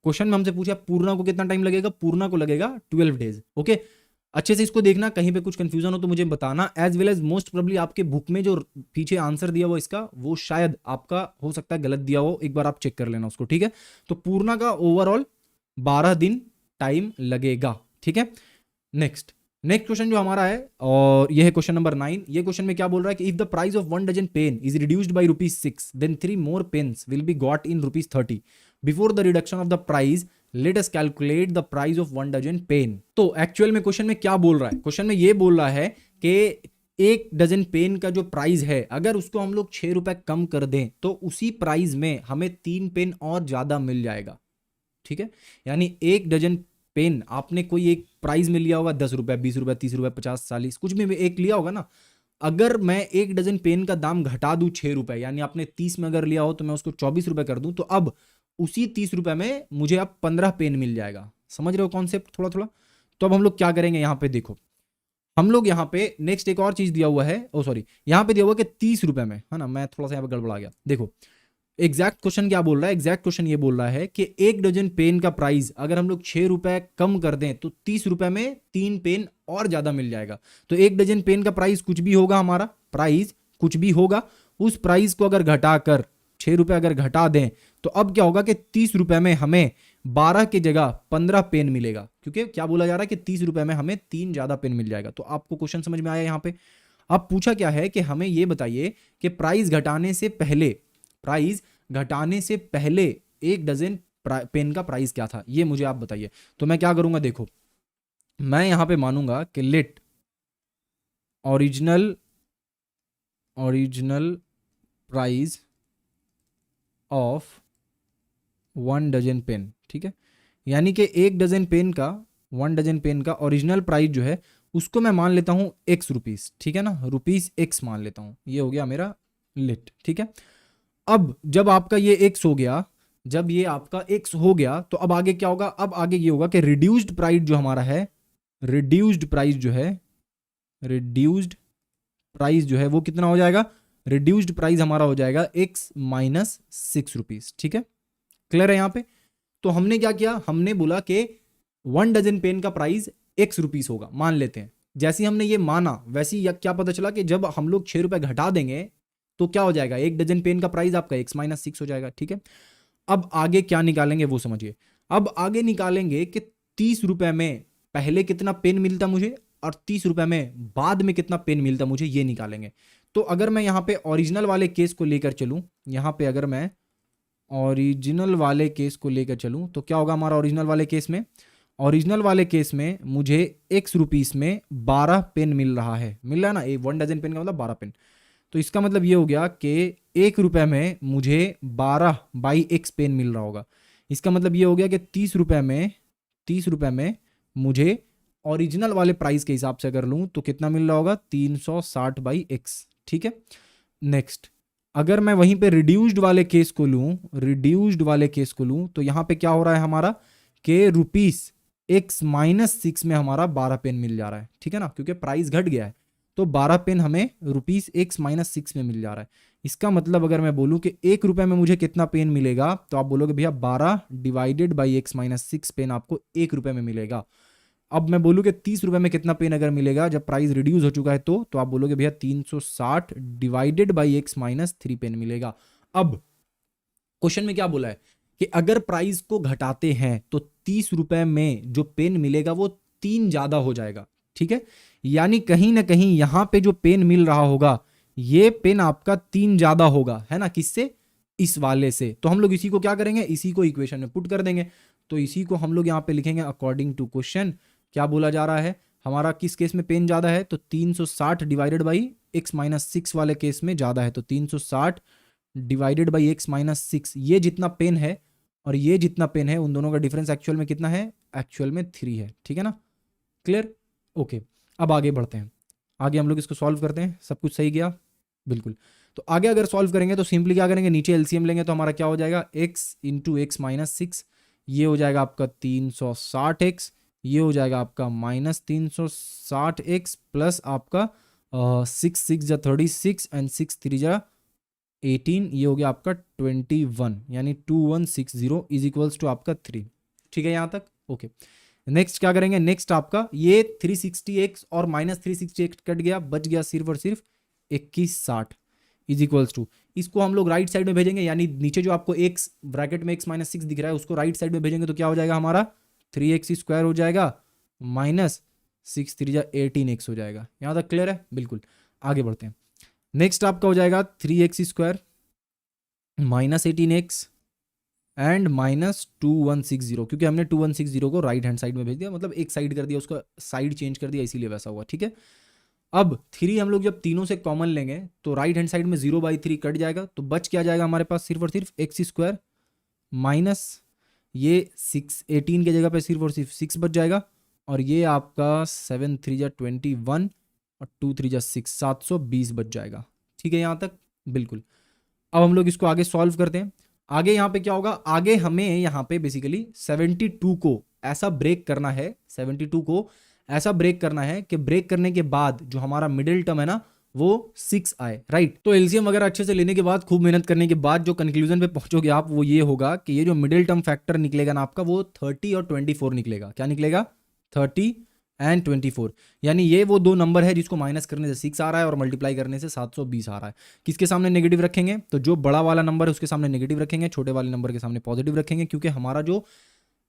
क्वेश्चन में हमसे पूछा पूर्णा को कितना टाइम लगेगा, पूर्णा को लगेगा 12 डेज, ओके। अच्छे से इसको देखना, कहीं पे कुछ कंफ्यूजन हो तो मुझे बताना, as well as most probably आपके बुक में जो पीछे आंसर दिया हुआ इसका वो शायद आपका हो सकता है गलत दिया हो, एक बार आप चेक कर लेना उसको, ठीक है। तो पूर्णा का ओवरऑल 12 दिन टाइम लगेगा, ठीक है। नेक्स्ट क्वेश्चन जो हमारा है और ये है क्वेश्चन नंबर 9। ये क्वेश्चन में क्या बोल रहा है कि if the price of 1 dozen pen is reduced by ₹6 then 3 more pens will be got in ₹30 before the reduction of the price, let us calculate the price of 1 dozen pen. तो actual में question में क्या बोल रहा है, question में ये बोल रहा है कि 1 डजन पेन का जो प्राइस है अगर उसको हम लोग 6 रुपए कम कर दें तो उसी प्राइस में हमें 3 पेन और ज्यादा मिल जाएगा, ठीक है। यानी 1 डजन पेन आपने कोई एक प्राइस में लिया होगा, 10 रुपए, 20 रुपए, 30 रुपए, 50, 40 कुछ भी एक लिया होगा ना। अगर मैं 1 डजन पेन का दाम घटा दूं 6 रुपए, यानी आपने 30 में अगर लिया हो तो मैं उसको 24 रुपए कर दूं, तो अब उसी 30 रुपए में मुझे अब 15 पेन मिल जाएगा। समझ रहे हो कॉन्सेप्ट थोड़ा थोड़ा। तो अब हम लोग क्या करेंगे, यहाँ पे देखो, हम लोग यहाँ पे नेक्स्ट एक और चीज दिया हुआ है, ओ सॉरी यहाँ पे दिया हुआ कि 30 रुपए में, है ना, मैं थोड़ा सा यहाँ पे गड़बड़ा गया। देखो एग्जैक्ट क्वेश्चन क्या बोल रहा है, एग्जैक्ट क्वेश्चन ये बोल रहा है कि 1 डजन पेन का प्राइस अगर हम लोग 6 रुपए कम कर दें तो 30 रुपए में 3 पेन और ज्यादा मिल जाएगा। तो 1 डजन पेन का प्राइस कुछ भी होगा, हमारा प्राइस कुछ भी होगा, उस प्राइस को अगर घटाकर 6 रुपए अगर घटा दें तो अब क्या होगा कि 30 रुपए में हमें 12 की जगह 15 पेन मिलेगा, क्योंकि क्या बोला जा रहा है कि 30 रुपए में हमें 3 ज्यादा पेन मिल जाएगा। तो आपको क्वेश्चन समझ में आया यहाँ पे। अब पूछा क्या है कि हमें ये बताइए कि प्राइस घटाने से पहले 1 डजन पेन का प्राइस क्या था, ये मुझे आप बताइए। तो मैं क्या करूंगा, देखो मैं यहां पे मानूंगा कि let original price of 1 dozen pen, ठीक है। यानी कि 1 डजन पेन का 1 डजन पेन का ओरिजिनल प्राइस जो है उसको मैं मान लेता हूं x रुपीस, ठीक है ना, ₹x मान लेता हूं, ये हो गया मेरा लेट, ठीक है। अब जब आपका ये x हो गया, जब ये आपका x हो गया तो अब आगे क्या होगा, अब आगे ये होगा कि रिड्यूस्ड प्राइस जो हमारा है, रिड्यूस्ड प्राइस जो है वो कितना हो जाएगा, रिड्यूस्ड प्राइस हमारा हो जाएगा x -6 रुपीस, ठीक है। क्लियर है यहाँ पे। तो हमने क्या किया, हमने बोला कि 1 डजन पेन का प्राइस x रुपीस होगा, मान लेते हैं। जैसे हमने ये माना वैसे ही क्या पता चला कि जब हम लोग 6 रुपए घटा देंगे तो क्या हो जाएगा, 1 डजन पेन का प्राइस आपका x -6 हो जाएगा, ठीक है। अब आगे क्या निकालेंगे वो समझिए। अब आगे निकालेंगे कि 30 रुपए में पहले कितना पेन मिलता मुझे और 30 रुपए में बाद में कितना पेन मिलता मुझे, ये निकालेंगे। तो अगर मैं यहाँ पे ओरिजिनल वाले केस को लेकर चलूं, यहाँ पे अगर मैं ओरिजिनल वाले केस को लेकर चलूं तो क्या होगा हमारा ओरिजिनल वाले केस में? ओरिजिनल वाले केस में मुझे एक्स रुपीस में 12 पेन मिल रहा है, मिल रहा है ना, 1 डजन पेन का मतलब 12 पेन। तो इसका मतलब ये हो गया कि 1 रुपये में मुझे 12/x पेन मिल रहा होगा। इसका मतलब ये हो गया कि 30 रुपये में मुझे ओरिजिनल वाले प्राइस के हिसाब से अगर लूँ तो कितना मिल रहा होगा? 360/x। ठीक है। नेक्स्ट, अगर मैं वहीं पे रिड्यूस्ड वाले केस को लूँ तो यहाँ पे क्या हो रहा है हमारा कि ₹x-6 में हमारा 12 पेन मिल जा रहा है। ठीक है ना, क्योंकि प्राइस घट गया है तो 12 पेन हमें ₹x-6 में मिल जा रहा है। इसका मतलब अगर मैं बोलूं कि 1 रुपये में मुझे कितना पेन मिलेगा तो आप बोलोगे भैया 12/x-6 पेन आपको 1 रुपये में मिलेगा। अब मैं बोलूं कि 30 रुपये में कितना पेन अगर मिलेगा जब प्राइस रिड्यूस हो चुका है तो आप बोलोगे भैया 360/x-3 पेन मिलेगा। अब क्वेश्चन में क्या बोला है कि अगर प्राइस को घटाते हैं तो 30 रुपये में जो पेन मिलेगा वो 3 ज्यादा हो जाएगा। ठीक है, यानी कहीं ना कहीं यहां पे जो पेन मिल रहा होगा ये पेन आपका 3 ज्यादा होगा, है ना, किससे? इस वाले से। तो हम लोग इसी को क्या करेंगे? इसी को इक्वेशन में पुट कर देंगे। तो इसी को हम लोग यहाँ पे लिखेंगे अकॉर्डिंग टू क्वेश्चन। क्या बोला जा रहा है हमारा, किस केस में पेन ज्यादा है? तो 360/x-6 वाले केस में ज्यादा है। तो 360/x-6, ये जितना पेन है और ये जितना पेन है उन दोनों का डिफरेंस एक्चुअल में कितना है? एक्चुअल में 3 है। ठीक है ना, क्लियर? ओके, अब आगे बढ़ते हैं। आगे हम लोग इसको सॉल्व करते हैं। सब कुछ सही गया? बिल्कुल। तो आगे अगर सॉल्व करेंगे तो सिंपली क्या करेंगे, नीचे एलसीएम लेंगे तो हमारा क्या हो जाएगा? x इंटू x-6, ये हो जाएगा आपका 360x, ये हो जाएगा आपका -360x प्लस आपका 6 × 36 एंड 6 × 3 = 18, ये हो गया आपका 21, यानी 2160 इज इक्वल्स टू आपका 3। ठीक है यहाँ तक? ओके। नेक्स्ट क्या करेंगे? नेक्स्ट आपका ये 360x और -360x कट गया, बच गया सिर्फ और सिर्फ 2160 इज इक्वल्स टू, इसको हम लोग राइट साइड में भेजेंगे, यानी नीचे जो आपको x ब्रैकेट में x-6 दिख रहा है उसको राइट साइड में भेजेंगे तो क्या हो जाएगा हमारा? 3x² हो जाएगा माइनस 6 × 3 = 18x हो जाएगा। यहाँ तक क्लियर है? बिल्कुल। आगे बढ़ते हैं। नेक्स्ट आपका हो जाएगा 3x² माइनस 18x एंड -2160, क्योंकि हमने 2160 को राइट हैंड साइड में भेज दिया, मतलब एक साइड कर दिया, उसका साइड चेंज कर दिया, इसीलिए वैसा हुआ। ठीक है। अब 3 हम लोग जब तीनों से कॉमन लेंगे तो राइट हैंड साइड में 0/3 कट जाएगा, तो बच क्या जाएगा हमारे पास? सिर्फ और सिर्फ x² माइनस ये 6, 18 की जगह पे सिर्फ और सिर्फ 6 बच जाएगा, और ये आपका 7 × 3 = 21 और 2 × 3 = 6, 720 बच जाएगा। ठीक है यहाँ तक? बिल्कुल। अब हम लोग इसको आगे सॉल्व करते हैं। आगे यहाँ पे क्या होगा? आगे हमें यहाँ पे बेसिकली 72 को ऐसा ब्रेक करना है, 72 को ऐसा ब्रेक करना है कि ब्रेक करने के बाद जो हमारा मिडिल टर्म है ना वो 6 आए, राइट? तो एलसीएम वगैरह अच्छे से लेने के बाद, खूब मेहनत करने के बाद जो कंक्लूजन पे पहुंचोगे आप वो ये होगा कि ये जो मिडिल टर्म फैक्टर निकलेगा ना आपका वो 30 और 24 निकलेगा। क्या निकलेगा? 30 एंड 24, यानी ये वो दो नंबर है जिसको माइनस करने से 6 आ रहा है और मल्टीप्लाई करने से 720 आ रहा है। किसके सामने नेगेटिव रखेंगे? तो जो बड़ा वाला नंबर है उसके सामने नेगेटिव रखेंगे, छोटे वाले नंबर के सामने पॉजिटिव रखेंगे, क्योंकि हमारा जो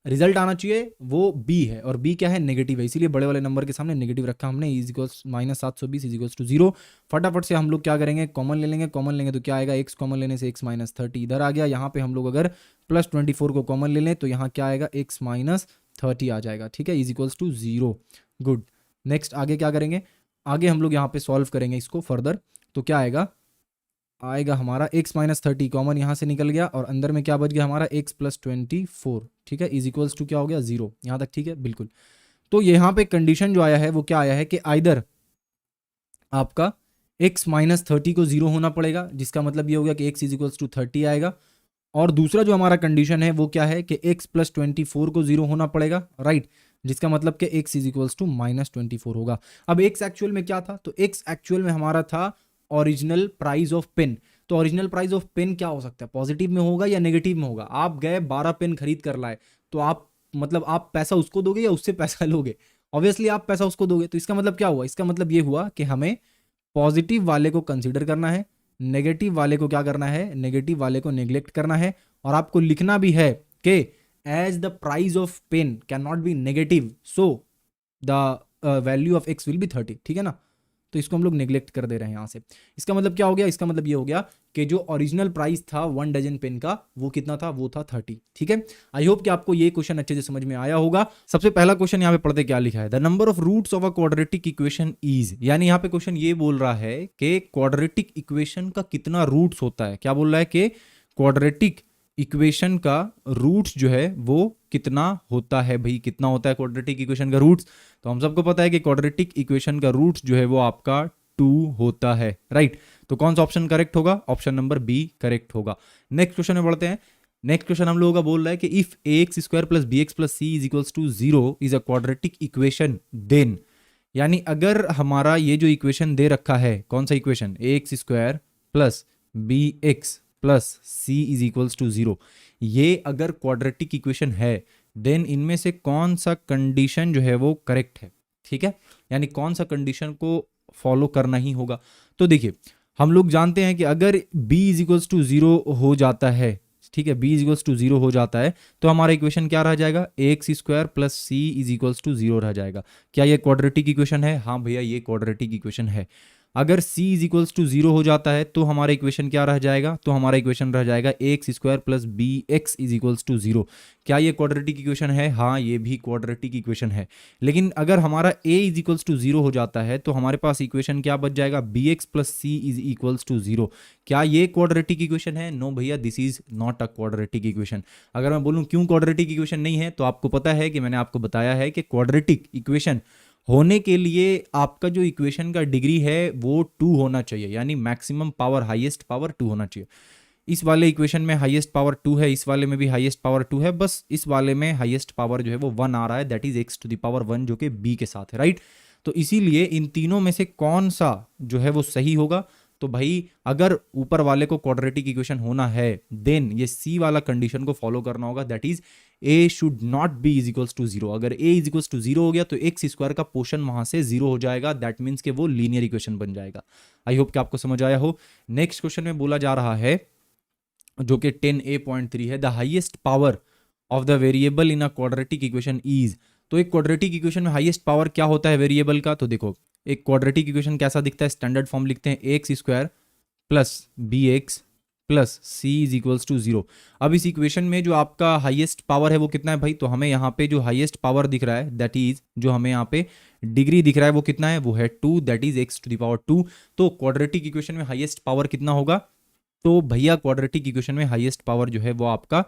रिजल्ट आना चाहिए वो बी है और बी क्या है? नेगेटिव है, इसीलिए बड़े वाले नंबर के सामने नेगेटिव रखा हमने। Is equals -720 is equals to 0। फटाफट से हम लोग क्या करेंगे? कॉमन ले लेंगे। कॉमन लेंगे तो क्या आएगा? x कॉमन लेने से x - 30 इधर आ गया। यहाँ पे हम लोग अगर +24 को कॉमन ले लें तो यहाँ क्या आएगा? x - 30 आ जाएगा। ठीक है, is equals to 0। Good. Next आगे क्या करेंगे? आगे हम लोग यहाँ पे सॉल्व करेंगे इसको फर्दर, तो क्या आएगा? आएगा हमारा x - 30 कॉमन यहाँ से निकल गया और अंदर में क्या बच गया हमारा? x + 24। ठीक है, इज इक्वल्स टू क्या हो गया? 0। यहाँ तक ठीक है? बिल्कुल। तो यहाँ पे कंडीशन जो आया है वो क्या आया है कि आइदर आपका x - 30 को 0 होना पड़ेगा, जिसका मतलब ये हो गया कि x = 30 आएगा, और दूसरा जो हमारा कंडीशन है वो क्या है कि x + 24 को 0 होना पड़ेगा, राइट? जिसका मतलब कि x = -24 होगा। अब x एक्चुअल में क्या था? तो x एक्चुअल में हमारा था ओरिजिनल प्राइस ऑफ पेन। तो ओरिजिनल प्राइस ऑफ पेन क्या हो सकता है? पॉजिटिव में होगा या नेगेटिव में होगा? आप गए 12 पेन खरीद कर लाए, तो आप मतलब आप पैसा उसको दोगे या उससे पैसा लोगे? ऑब्वियसली आप पैसा उसको दोगे। तो इसका मतलब क्या हुआ? इसका मतलब ये हुआ कि हमें पॉजिटिव वाले को कंसीडर करना है, नेगेटिव वाले को क्या करना है? नेगेटिव वाले को नेग्लेक्ट करना है, और आपको लिखना भी है कि as the price of pen can not be negative, so the value of x will be 30। ठीक है ना? तो इसको हम लोग नेग्लेक्ट कर दे रहे हैं यहाँ से। इसका मतलब क्या हो गया, इसका मतलब ये हो गया कि जो ओरिजिनल प्राइस था 1 डजन पेन का वो कितना था, वो था 30। ठीक है, आई होप कि आपको ये क्वेश्चन अच्छे से समझ में आया होगा। सबसे पहला क्वेश्चन यहाँ पे पढ़ते क्या लिखा है, the number of roots of a quadratic equation is, यानी यहाँ पे क्वेश्चन ये बोल रहा है कि क्वाड्रेटिक इक्वेशन का कितना रूट्स होता है। क्या बोल रहा है कि क्वाड्रेटिक इक्वेशन का रूट्स जो है वो कितना होता है। भाई कितना होता है क्वाड्रेटिक इक्वेशन का रूट्स, तो हम सबको पता है कि क्वाड्रेटिक इक्वेशन का रूट्स जो है वो आपका 2 होता है, राइट। तो कौन सा ऑप्शन करेक्ट होगा, ऑप्शन नंबर बी करेक्ट होगा। नेक्स्ट क्वेश्चन में बढ़ते हैं। नेक्स्ट क्वेश्चन हम लोगों का बोल रहा है कि if ax square plus b x plus c is equals to 0 is a quadratic equation then, यानी अगर हमारा ये जो इक्वेशन दे रखा है, कौन सा equation, ax square plus b x plus c is equals to 0, ये अगर क्वाड्रेटिक इक्वेशन है देन इनमें से कौन सा कंडीशन जो है वो करेक्ट है। ठीक है, यानी कौन सा कंडीशन को फॉलो करना ही होगा। तो देखिए हम लोग जानते हैं कि अगर b इज इक्वल्स टू 0 हो जाता है, ठीक है, b इज इक्वल्स टू 0 हो जाता है तो हमारा इक्वेशन क्या रह जाएगा, ax square plus c is equals to 0 रह जाएगा। क्या ये क्वाड्रेटिक इक्वेशन है, हाँ भैया ये क्वाड्रेटिक इक्वेशन है। अगर c इज इक्वल्स टू 0 हो जाता है तो हमारा इक्वेशन क्या रह जाएगा, तो हमारा इक्वेशन रह जाएगा ax square plus b x is equals to 0। क्या ये क्वाड्रेटिक इक्वेशन है, हाँ ये भी क्वाड्रेटिक इक्वेशन है। लेकिन अगर हमारा a इज इक्वल्स टू 0 हो जाता है तो हमारे पास इक्वेशन क्या बच जाएगा, b x plus c is equals to 0। क्या ये क्वाड्रेटिक इक्वेशन है, नो भैया this is not a quadratic equation. अगर मैं बोलूँ क्यों क्वाड्रेटिक इक्वेशन नहीं है, तो आपको पता है कि मैंने आपको बताया है कि क्वाड्रेटिक इक्वेशन होने के लिए आपका जो इक्वेशन का डिग्री है वो 2 होना चाहिए, यानी मैक्सिमम पावर हाईएस्ट पावर 2 होना चाहिए। इस वाले इक्वेशन में हाईएस्ट पावर 2 है, इस वाले में भी हाईएस्ट पावर 2 है, बस इस वाले में हाईएस्ट पावर जो है वो 1 आ रहा है, that is x to the power 1 जो कि b के साथ है, राइट। तो इसीलिए इन तीनों में से कौन सा जो है वो सही होगा, तो भाई अगर ऊपर वाले को क्वाड्रेटिक इक्वेशन होना है देन ये सी वाला कंडीशन को फॉलो करना होगा, that is a should not be is equals to 0। अगर a इज इक्वल्स टू 0 हो गया तो एक्स स्क्वायर का पोर्शन वहां से 0 हो जाएगा, दैट मीन्स कि वो लीनियर इक्वेशन बन जाएगा। आई होप कि आपको समझ आया हो। नेक्स्ट क्वेश्चन में बोला जा रहा है जो कि 10a.3 है, the highest power of the variable in a quadratic equation is. तो एक क्वाड्रेटिक इक्वेशन में हाईएस्ट पावर क्या होता है वेरिएबल का, तो देखो एक क्वाड्रेटिक इक्वेशन कैसा दिखता है, स्टैंडर्ड फॉर्म लिखते हैं x square plus b x plus c is equals to 0। अब इस इक्वेशन में जो आपका हाईएस्ट पावर है वो कितना है भाई, तो हमें यहाँ पे जो हाईएस्ट पावर दिख रहा है दैट इज जो हमें यहाँ पे डिग्री दिख रहा है वो कितना है, वो है 2, that is x to the power 2। तो क्वाड्रेटिक इक्वेशन में हाईएस्ट पावर कितना होगा, तो भैया क्वाड्रेटिक इक्वेशन में हाईएस्ट पावर जो है वो आपका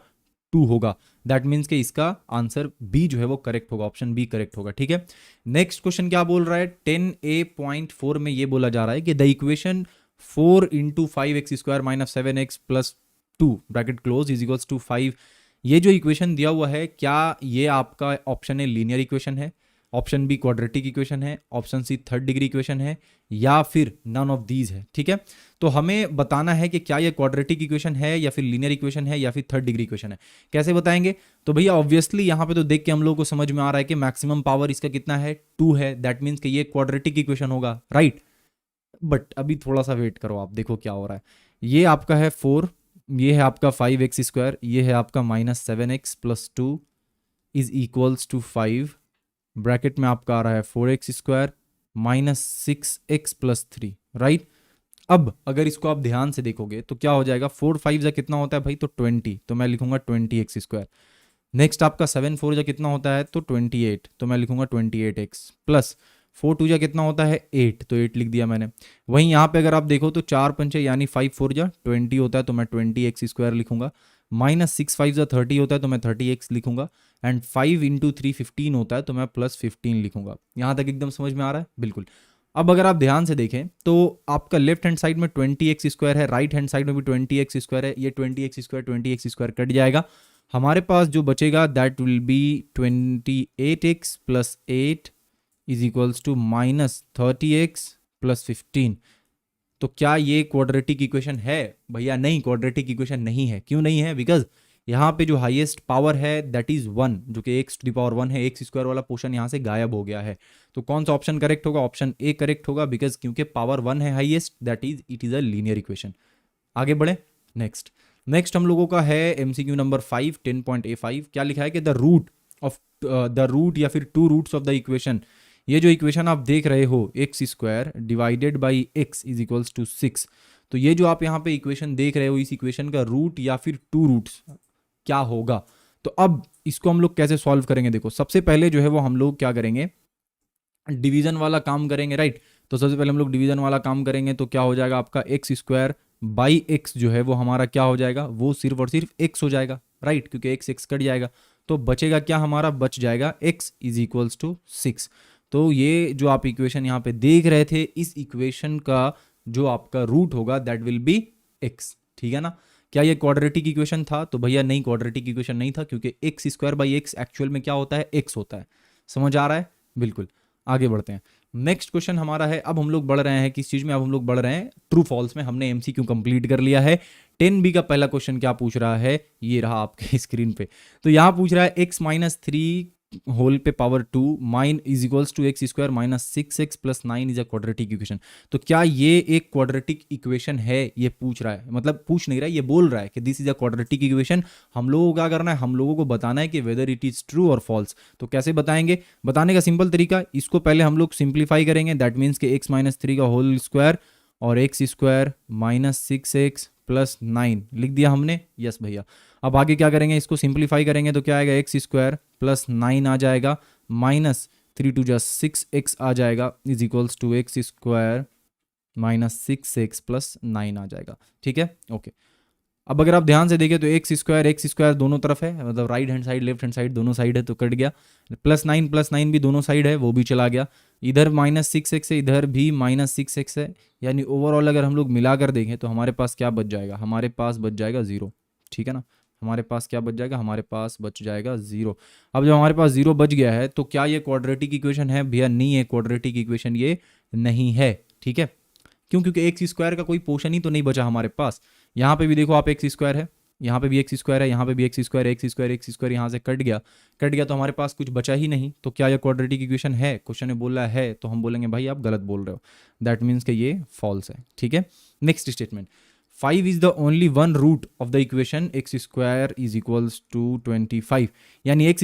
2 होगा, दैट मीन्स कि इसका आंसर बी जो है वो करेक्ट होगा, ऑप्शन बी करेक्ट होगा। ठीक है, नेक्स्ट क्वेश्चन क्या बोल रहा है, 10a.4 में ये बोला जा रहा है कि the equation 4 into 5x square minus 7x plus 2 bracket close is equals to 5। ये जो इक्वेशन दिया हुआ है क्या ये आपका ऑप्शन ए लीनियर इक्वेशन है, ऑप्शन बी क्वाड्रेटिक इक्वेशन है, option C third degree equation है, या फिर नन ऑफ दीज है। ठीक है, तो हमें बताना है कि क्या ये क्वाड्रेटिक इक्वेशन है या फिर लीनियर इक्वेशन है या फिर थर्ड डिग्री इक्वेशन है। कैसे बताएंगे, तो भैया ऑब्वियसली यहाँ पे तो देख के हम लोग को समझ में आ रहा है कि मैक्सिमम पावर इसका कितना है 2 है, दैट मीन्स कि ये क्वाड्रेटिक इक्वेशन होगा, राइट। बट अभी थोड़ा सा वेट करो, आप देखो क्या हो रहा है। ये आपका है 4, ये है आपका 5x स्क्वायर, ये है आपका minus 7x plus 2 is equals to 5, bracket में आपका आ रहा है 4x square minus 6x plus 3, right. अब अगर इसको आप ध्यान से देखोगे तो क्या हो जाएगा, 4 5 जा कितना होता है भाई, तो 20, तो मैं लिखूंगा 20x स्क्वायर। नेक्स्ट आपका 7 4 जा कितना होता है, तो 28, तो मैं लिखूंगा 28x प्लस 4 2 जा कितना होता है 8, तो 8 लिख दिया मैंने। वहीं यहाँ पे अगर आप देखो तो 4 पंचे यानी 5 4 जा 20 होता है, तो मैं 20x स्क्वायर लिखूंगा। माइनस 6 5 जा 30 होता है, तो मैं 30x लिखूंगा। एंड 5 इंटू 3 15 होता है, तो मैं प्लस 15 लिखूंगा। यहाँ तक एकदम समझ में आ रहा है, बिल्कुल। अब अगर आप ध्यान से देखें तो आपका लेफ्ट हैंड साइड में 20x स्क्वायर है, राइट हैंड साइड में भी 20x स्क्वायर है, ये 20x स्क्वायर कट जाएगा, हमारे पास जो बचेगा that will be 28x plus 8 is equals to minus 30x plus 15। तो क्या ये क्वाड्रेटिक इक्वेशन है, भैया नहीं, क्वाड्रेटिक इक्वेशन नहीं है। क्यों नहीं है, बिकॉज यहाँ पे जो हाईएस्ट पावर है दैट इज 1, जो कि x टू द पावर 1 है, x स्क्वायर वाला पोर्शन यहाँ से गायब हो गया है। तो कौन सा ऑप्शन करेक्ट होगा, ऑप्शन ए करेक्ट होगा, बिकॉज क्योंकि पावर 1 है highest, that is it is a linear equation. आगे बढ़े, नेक्स्ट हम लोगों का है MCQ नंबर 5 10.A5। क्या लिखा है कि the root of the root या फिर 2 रूट्स ऑफ द इक्वेशन ये जो इक्वेशन आप देख रहे हो x square divided by x is equals to 6, तो ये जो आप यहाँ पे इक्वेशन देख रहे हो इस इक्वेशन का रूट या फिर टू रूट्स क्या होगा। तो अब इसको हम लोग कैसे सॉल्व करेंगे, देखो सबसे पहले जो है वो हम लोग क्या करेंगे, डिवीजन वाला काम करेंगे, राइट। तो सबसे पहले हम लोग डिवीजन वाला काम करेंगे, तो क्या हो जाएगा आपका एक्स स्क्वायर बाई एक्स जो है वो हमारा क्या हो जाएगा, वो सिर्फ और सिर्फ एक्स हो जाएगा, राइट, क्योंकि एक्स एक्स कट जाएगा। तो बचेगा क्या हमारा, बच जाएगा एक्स इज इक्वल्स टू 6। तो ये जो आप इक्वेशन यहाँ पे देख रहे थे, इस इक्वेशन का जो आपका रूट होगा दैट विल बी एक्स, ठीक है ना। क्या ये क्वाड्रेटिक इक्वेशन था, तो भैया नहीं, क्वाड्रेटिक इक्वेशन नहीं था, क्योंकि x square by x actual में क्या होता है, एक्स होता है। समझ आ रहा है, बिल्कुल। आगे बढ़ते हैं, नेक्स्ट क्वेश्चन हमारा है, अब हम लोग बढ़ रहे हैं किस चीज में, अब हम लोग बढ़ रहे हैं ट्रू फॉल्स में। हमने एमसीक्यू कंप्लीट कर लिया है। 10B का पहला क्वेश्चन क्या पूछ रहा है, ये रहा आपके स्क्रीन पे। तो यहाँ पूछ रहा है x माइनस 3 होल पे power 2 mine is equals to x square minus 6x plus 9 is a quadratic equation. तो क्या ये एक क्वाड्रेटिक इक्वेशन है, ये पूछ रहा है, मतलब पूछ नहीं रहा है, ये बोल रहा है कि this is a quadratic equation. हम लोगों को क्या करना है, हम लोगों को बताना है कि वेदर इट इज ट्रू और फॉल्स। तो कैसे बताएंगे, बताने का सिंपल तरीका, इसको पहले हम लोग सिंप्लीफाई करेंगे, दैट मीन्स कि x माइनस 3 का होल स्क्वायर और x square minus 6x plus 9 लिख दिया हमने, यस भैया। अब आगे क्या करेंगे, इसको सिंप्लीफाई करेंगे, तो क्या आएगा, एक्स स्क्वायर प्लस 9 आ जाएगा माइनस 3 टू जा 6x आ जाएगा is equals to x square minus 6x plus 9 आ जाएगा, ठीक है, ओके। अब अगर आप ध्यान से देखें तो एक्स स्क्वायर दोनों तरफ है, मतलब right hand side left hand side दोनों साइड है, तो कट गया। प्लस 9 भी दोनों साइड है, वो भी चला गया। इधर माइनस 6x है, इधर भी माइनस 6x है, यानी ओवरऑल अगर हम लोग मिलाकर देखें तो हमारे पास क्या बच जाएगा, हमारे पास बच जाएगा 0, ठीक है ना। हमारे पास क्या बच जाएगा, हमारे पास बच जाएगा 0। अब जब हमारे पास 0 बच गया है तो क्या ये क्वाड्रेटिक इक्वेशन है, भैया नहीं है, क्वाड्रेटिक इक्वेशन ये नहीं है, ठीक है। क्यों, क्योंकि एक्स स्क्वायर का कोई पोर्शन ही तो नहीं बचा हमारे पास। यहाँ पे भी देखो आप एक्स स्क्वायर है, यहाँ पे भी एक्स स्क्वायर है, यहाँ पे भी एक्स स्क्वायर यहाँ से कट गया तो हमारे पास कुछ बचा ही नहीं। तो क्या यह क्वाड्रेटिक इक्वेशन है, क्वेश्चन ने बोला है, तो हम बोलेंगे भाई आप गलत बोल रहे हो, दैट मीन्स कि ये फॉल्स है, ठीक है। Next statement, 5 is the only one root of the equation x square is equals to 25, यानी x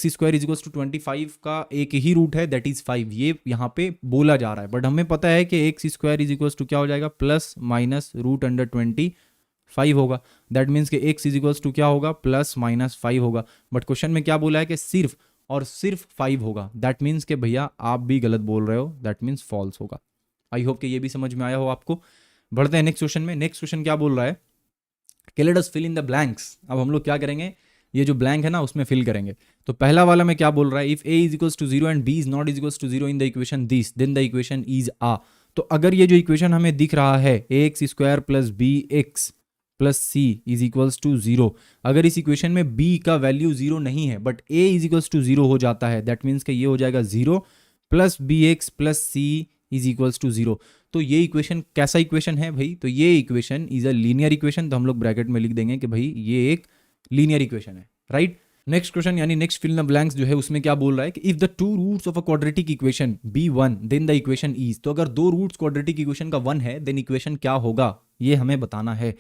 square is equals to 25 का एक ही रूट है, दैट इज 5, ये यहाँ पे बोला जा रहा है। बट हमें पता है कि x square is equals to क्या हो जाएगा, प्लस माइनस रूट अंडर 25 होगा, दैट मीन्स कि एक्स इज इक्वल्स टू क्या होगा, प्लस माइनस 5 होगा। बट क्वेश्चन में क्या बोला है कि सिर्फ और सिर्फ 5 होगा, दैट मीन्स कि भैया आप भी गलत बोल रहे हो, दैट मीन्स फॉल्स होगा। आई होप कि ये भी समझ में आया हो आपको। बढ़ते हैं नेक्स्ट क्वेश्चन में। नेक्स्ट क्वेश्चन क्या बोल रहा है कि let us fill in the blanks. अब हम लोग क्या करेंगे, ये जो ब्लैंक है ना उसमें फिल करेंगे। तो पहला वाला में क्या बोल रहा है, if a is equals to 0 and b is not is equals to 0 in the equation this then the equation is आ। तो अगर ये जो इक्वेशन हमें दिख रहा है ax square plus b x plus c is equals to 0, अगर इस इक्वेशन में b का वैल्यू 0 नहीं है but a is equals to 0 हो जाता है, दैट मीन्स कि ये हो जाएगा 0 plus b x plus c is equals to 0। तो ये इक्वेशन कैसा इक्वेशन है भाई, तो ये equation is a linear equation. तो हम लोग ब्रैकेट में लिख देंगे कि भाई ये एक लीनियर इक्वेशन है, राइट। नेक्स्ट क्वेश्चन यानी next fill in the blanks जो है उसमें क्या बोल रहा है कि if the two roots of a quadratic equation be 1 then the equation is. तो अगर दो रूट्स क्वाड्रेटिक इक्वेशन का 1 है देन इक्वेशन क्या होगा, ये हमें बताना है।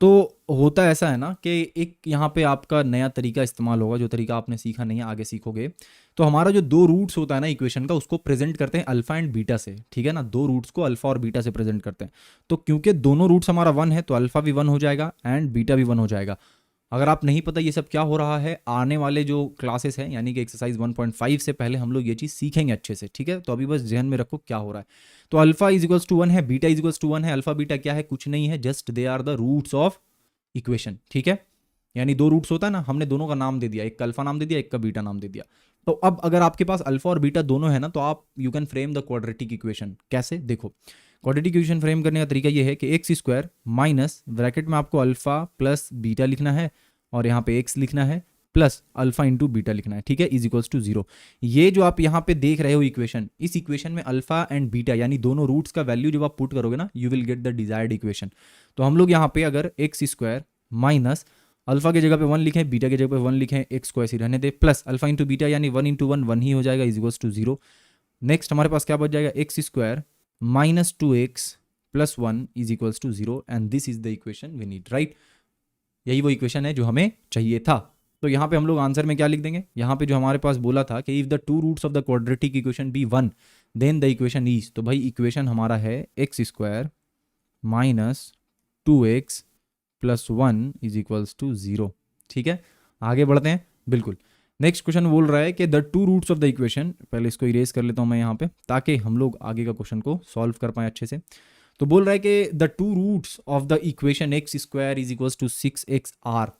तो होता ऐसा है ना कि एक यहाँ पे आपका नया तरीका इस्तेमाल होगा, जो तरीका आपने सीखा नहीं है आगे सीखोगे। तो हमारा जो दो रूट्स होता है ना इक्वेशन का, उसको प्रेजेंट करते हैं अल्फा एंड बीटा से, ठीक है ना। दो रूट्स को अल्फा और बीटा से प्रेजेंट करते हैं। तो क्योंकि दोनों रूट्स हमारा 1 है तो अल्फा भी 1 हो जाएगा एंड बीटा भी 1 हो जाएगा। अगर आप नहीं पता ये सब क्या हो रहा है, आने वाले जो क्लासेस हैं यानी कि एक्सरसाइज 1.5 से पहले हम लोग ये चीज़ सीखेंगे अच्छे से, ठीक है। तो अभी बस ध्यान में रखो क्या हो रहा है। तो अल्फा इज इक्वल्स टू 1 है, बीटा इज इक्वल्स टू 1 है। अल्फा बीटा क्या है, कुछ नहीं है, just they are the roots of equation, ठीक है। यानी दो रूट्स होता है ना, हमने दोनों का नाम दे दिया, एक का अल्फा नाम दे दिया, एक का बीटा नाम दे दिया। तो अब अगर आपके पास अल्फा और बीटा दोनों है ना, तो आप you can frame the quadratic equation. कैसे, देखो क्वाड्रेटिक इक्वेशन फ्रेम करने का तरीका ये है कि एक्स स्क्वायर माइनस ब्रैकेट में आपको अल्फा प्लस बीटा लिखना है और यहाँ पे एक्स लिखना है प्लस अल्फा इंटू बीटा लिखना है, ठीक है, इज इक्वल्स टू 0। ये जो आप यहाँ पे देख रहे हो इक्वेशन, इस इक्वेशन में अल्फा एंड बीटा यानी दोनों रूट्स का वैल्यू जब आप पुट करोगे ना, you will get the desired equation. तो हम लोग यहाँ पे अगर एक्स स्क्वायर माइनस अल्फा की जगह पे 1 लिखें, बीटा की जगह पे 1 लिखें, एक्स को ऐसे रहने दे, प्लस अल्फा इंटू बीटा यानी 1 इंटू 1 1 ही हो जाएगा, इज इक्वल्स टू 0। नेक्स्ट हमारे पास क्या बच जाएगा, x square minus 2x plus 1 is equals to 0 and this is the equation we need, right. यही वो इक्वेशन है जो हमें चाहिए था। तो यहाँ पे हम लोग आंसर में क्या लिख देंगे, यहाँ पे जो हमारे पास बोला था कि if the two roots of the quadratic equation be 1 then the equation is, तो भाई इक्वेशन हमारा है x square minus 2x plus 1 is equals to 0। ठीक है, आगे बढ़ते हैं। बिल्कुल, नेक्स्ट क्वेश्चन बोल रहा है कि the two roots of the equation, पहले इसको इरेज कर लेता हूँ मैं यहाँ पे ताकि हम लोग आगे का क्वेश्चन को सॉल्व कर पाएँ अच्छे से। तो बोल रहा है कि the two roots of the equation x square is equals to 6x are.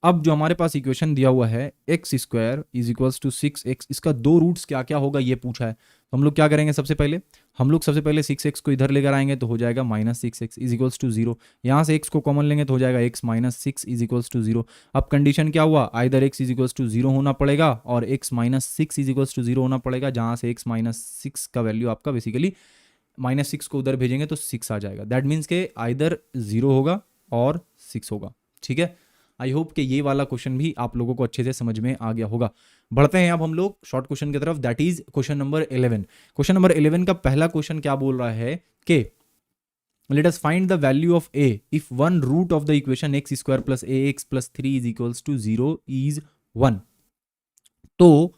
अब जो हमारे पास इक्वेशन दिया हुआ है x square is equals to 6x, इसका दो रूट्स क्या क्या होगा ये पूछा है। तो हम लोग क्या करेंगे, सबसे पहले 6x को इधर लेकर आएंगे तो हो जाएगा -6x इज इक्वल्स टू 0। यहाँ से x को कॉमन लेंगे तो हो जाएगा x minus 6 is equals to 0। अब कंडीशन क्या हुआ, either x is equals to 0 होना पड़ेगा और x minus 6 is equals to 0 होना पड़ेगा, जहाँ से x माइनस 6 का वैल्यू आपका बेसिकली -6 को उधर भेजेंगे तो 6 आ जाएगा। दैट मीन्स के आइदर 0 होगा और 6 होगा। ठीक है, आई होप कि ये वाला क्वेश्चन भी आप लोगों को अच्छे से समझ में आ गया होगा। बढ़ते हैं अब हम लोग शॉर्ट क्वेश्चन की तरफ, that is question number 11। Question number 11 का पहला क्वेश्चन क्या बोल रहा है कि let us find the value of a if one root of the equation x square plus ax plus 3 is equals to 0 is 1। तो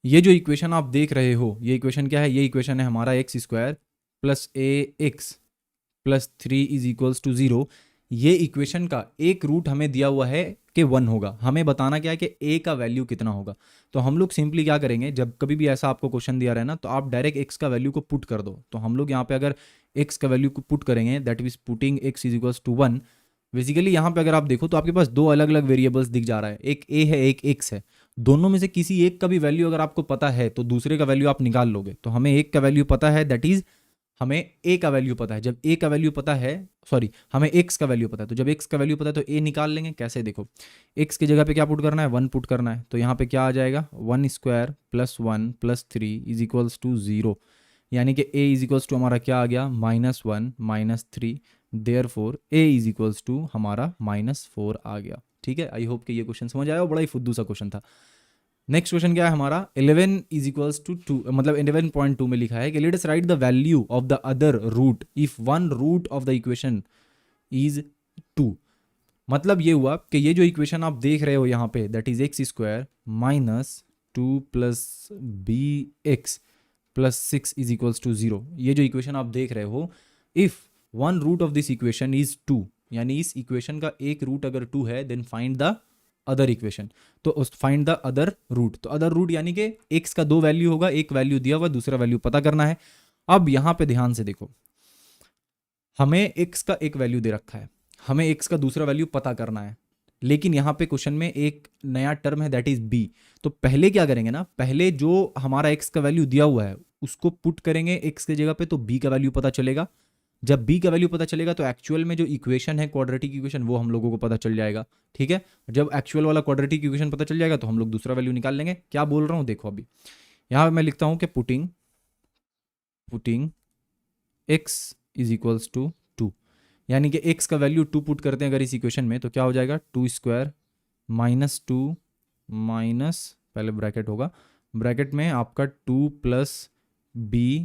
ये जो इक्वेशन आप देख रहे हो, ये इक्वेशन क्या है, ये इक्वेशन है हमारा x square plus ax plus 3 is equals to 0। ये इक्वेशन का एक रूट हमें दिया हुआ है कि 1 होगा, हमें बताना क्या है कि a का वैल्यू कितना होगा। तो हम लोग सिंपली क्या करेंगे, जब कभी भी ऐसा आपको क्वेश्चन दिया रहे ना तो आप डायरेक्ट x का वैल्यू को पुट कर दो। तो हम लोग यहाँ पे अगर x का वैल्यू को पुट करेंगे that means putting x is equals to 1। Basically यहाँ पे अगर आप देखो तो आपके पास दो अलग अलग वेरिएबल्स दिख जा रहा है, एक a है एक x है। दोनों में से किसी एक का भी वैल्यू अगर आपको पता है तो दूसरे का वैल्यू आप निकाल लोगे। तो हमें एक का वैल्यू पता है, दैट इज हमें a का वैल्यू पता है। जब a का वैल्यू पता है, सॉरी हमें x का वैल्यू पता है, तो जब x का वैल्यू पता है तो a निकाल लेंगे। कैसे, देखो x की जगह पे क्या पुट करना है, 1 पुट करना है। तो यहाँ पे क्या आ जाएगा, 1 square plus 1 plus 3 is equals to 0, यानी कि a इज इक्वल्स टू हमारा क्या आ गया, -1 -3, therefore a is equals to हमारा -4 आ गया। ठीक है, आई होप कि ये क्वेश्चन समझ आया, बड़ा ही फुद्दू सा क्वेश्चन था। नेक्स्ट क्वेश्चन क्या है हमारा, 11 इज इक्वल्स टू 2, मतलब 11.2 में लिखा है कि let us write the value of the other root if one root of the equation is 2। मतलब ये हुआ कि ये जो इक्वेशन आप देख रहे हो यहाँ पे that is x square minus 2 plus b x plus 6 is equals to 0, ये जो इक्वेशन आप देख रहे हो, if one root of this equation is 2, यानी इस इक्वेशन का एक रूट अगर 2 है then find the other equation. तो फाइंड द अदर रूट, तो अदर रूट यानी कि x का दो वैल्यू होगा, एक वैल्यू दिया हुआ दूसरा वैल्यू पता करना है। अब यहां पे ध्यान से देखो, हमें x का एक वैल्यू दे रखा है, हमें x का दूसरा वैल्यू पता करना है, लेकिन यहाँ पे क्वेश्चन में एक नया टर्म है दैट इज b। तो पहले क्या करेंगे ना, पहले जो हमारा x का वैल्यू दिया हुआ है उसको पुट करेंगे x की जगह पे, तो b का वैल्यू पता चलेगा। जब b का वैल्यू पता चलेगा तो एक्चुअल में जो इक्वेशन है क्वाड्रेटिक इक्वेशन वो हम लोगों को पता चल जाएगा। ठीक है, जब एक्चुअल वाला क्वाड्रेटिक इक्वेशन पता चल जाएगा तो हम लोग दूसरा वैल्यू निकाल लेंगे। क्या बोल रहा हूँ देखो, अभी यहाँ पे मैं लिखता हूँ कि putting x is equals to 2, यानी कि x का वैल्यू 2 पुट करते हैं अगर इस इक्वेशन में तो क्या हो जाएगा, 2 स्क्वायर माइनस 2 माइनस, पहले ब्रैकेट होगा, ब्रैकेट में आपका 2 प्लस b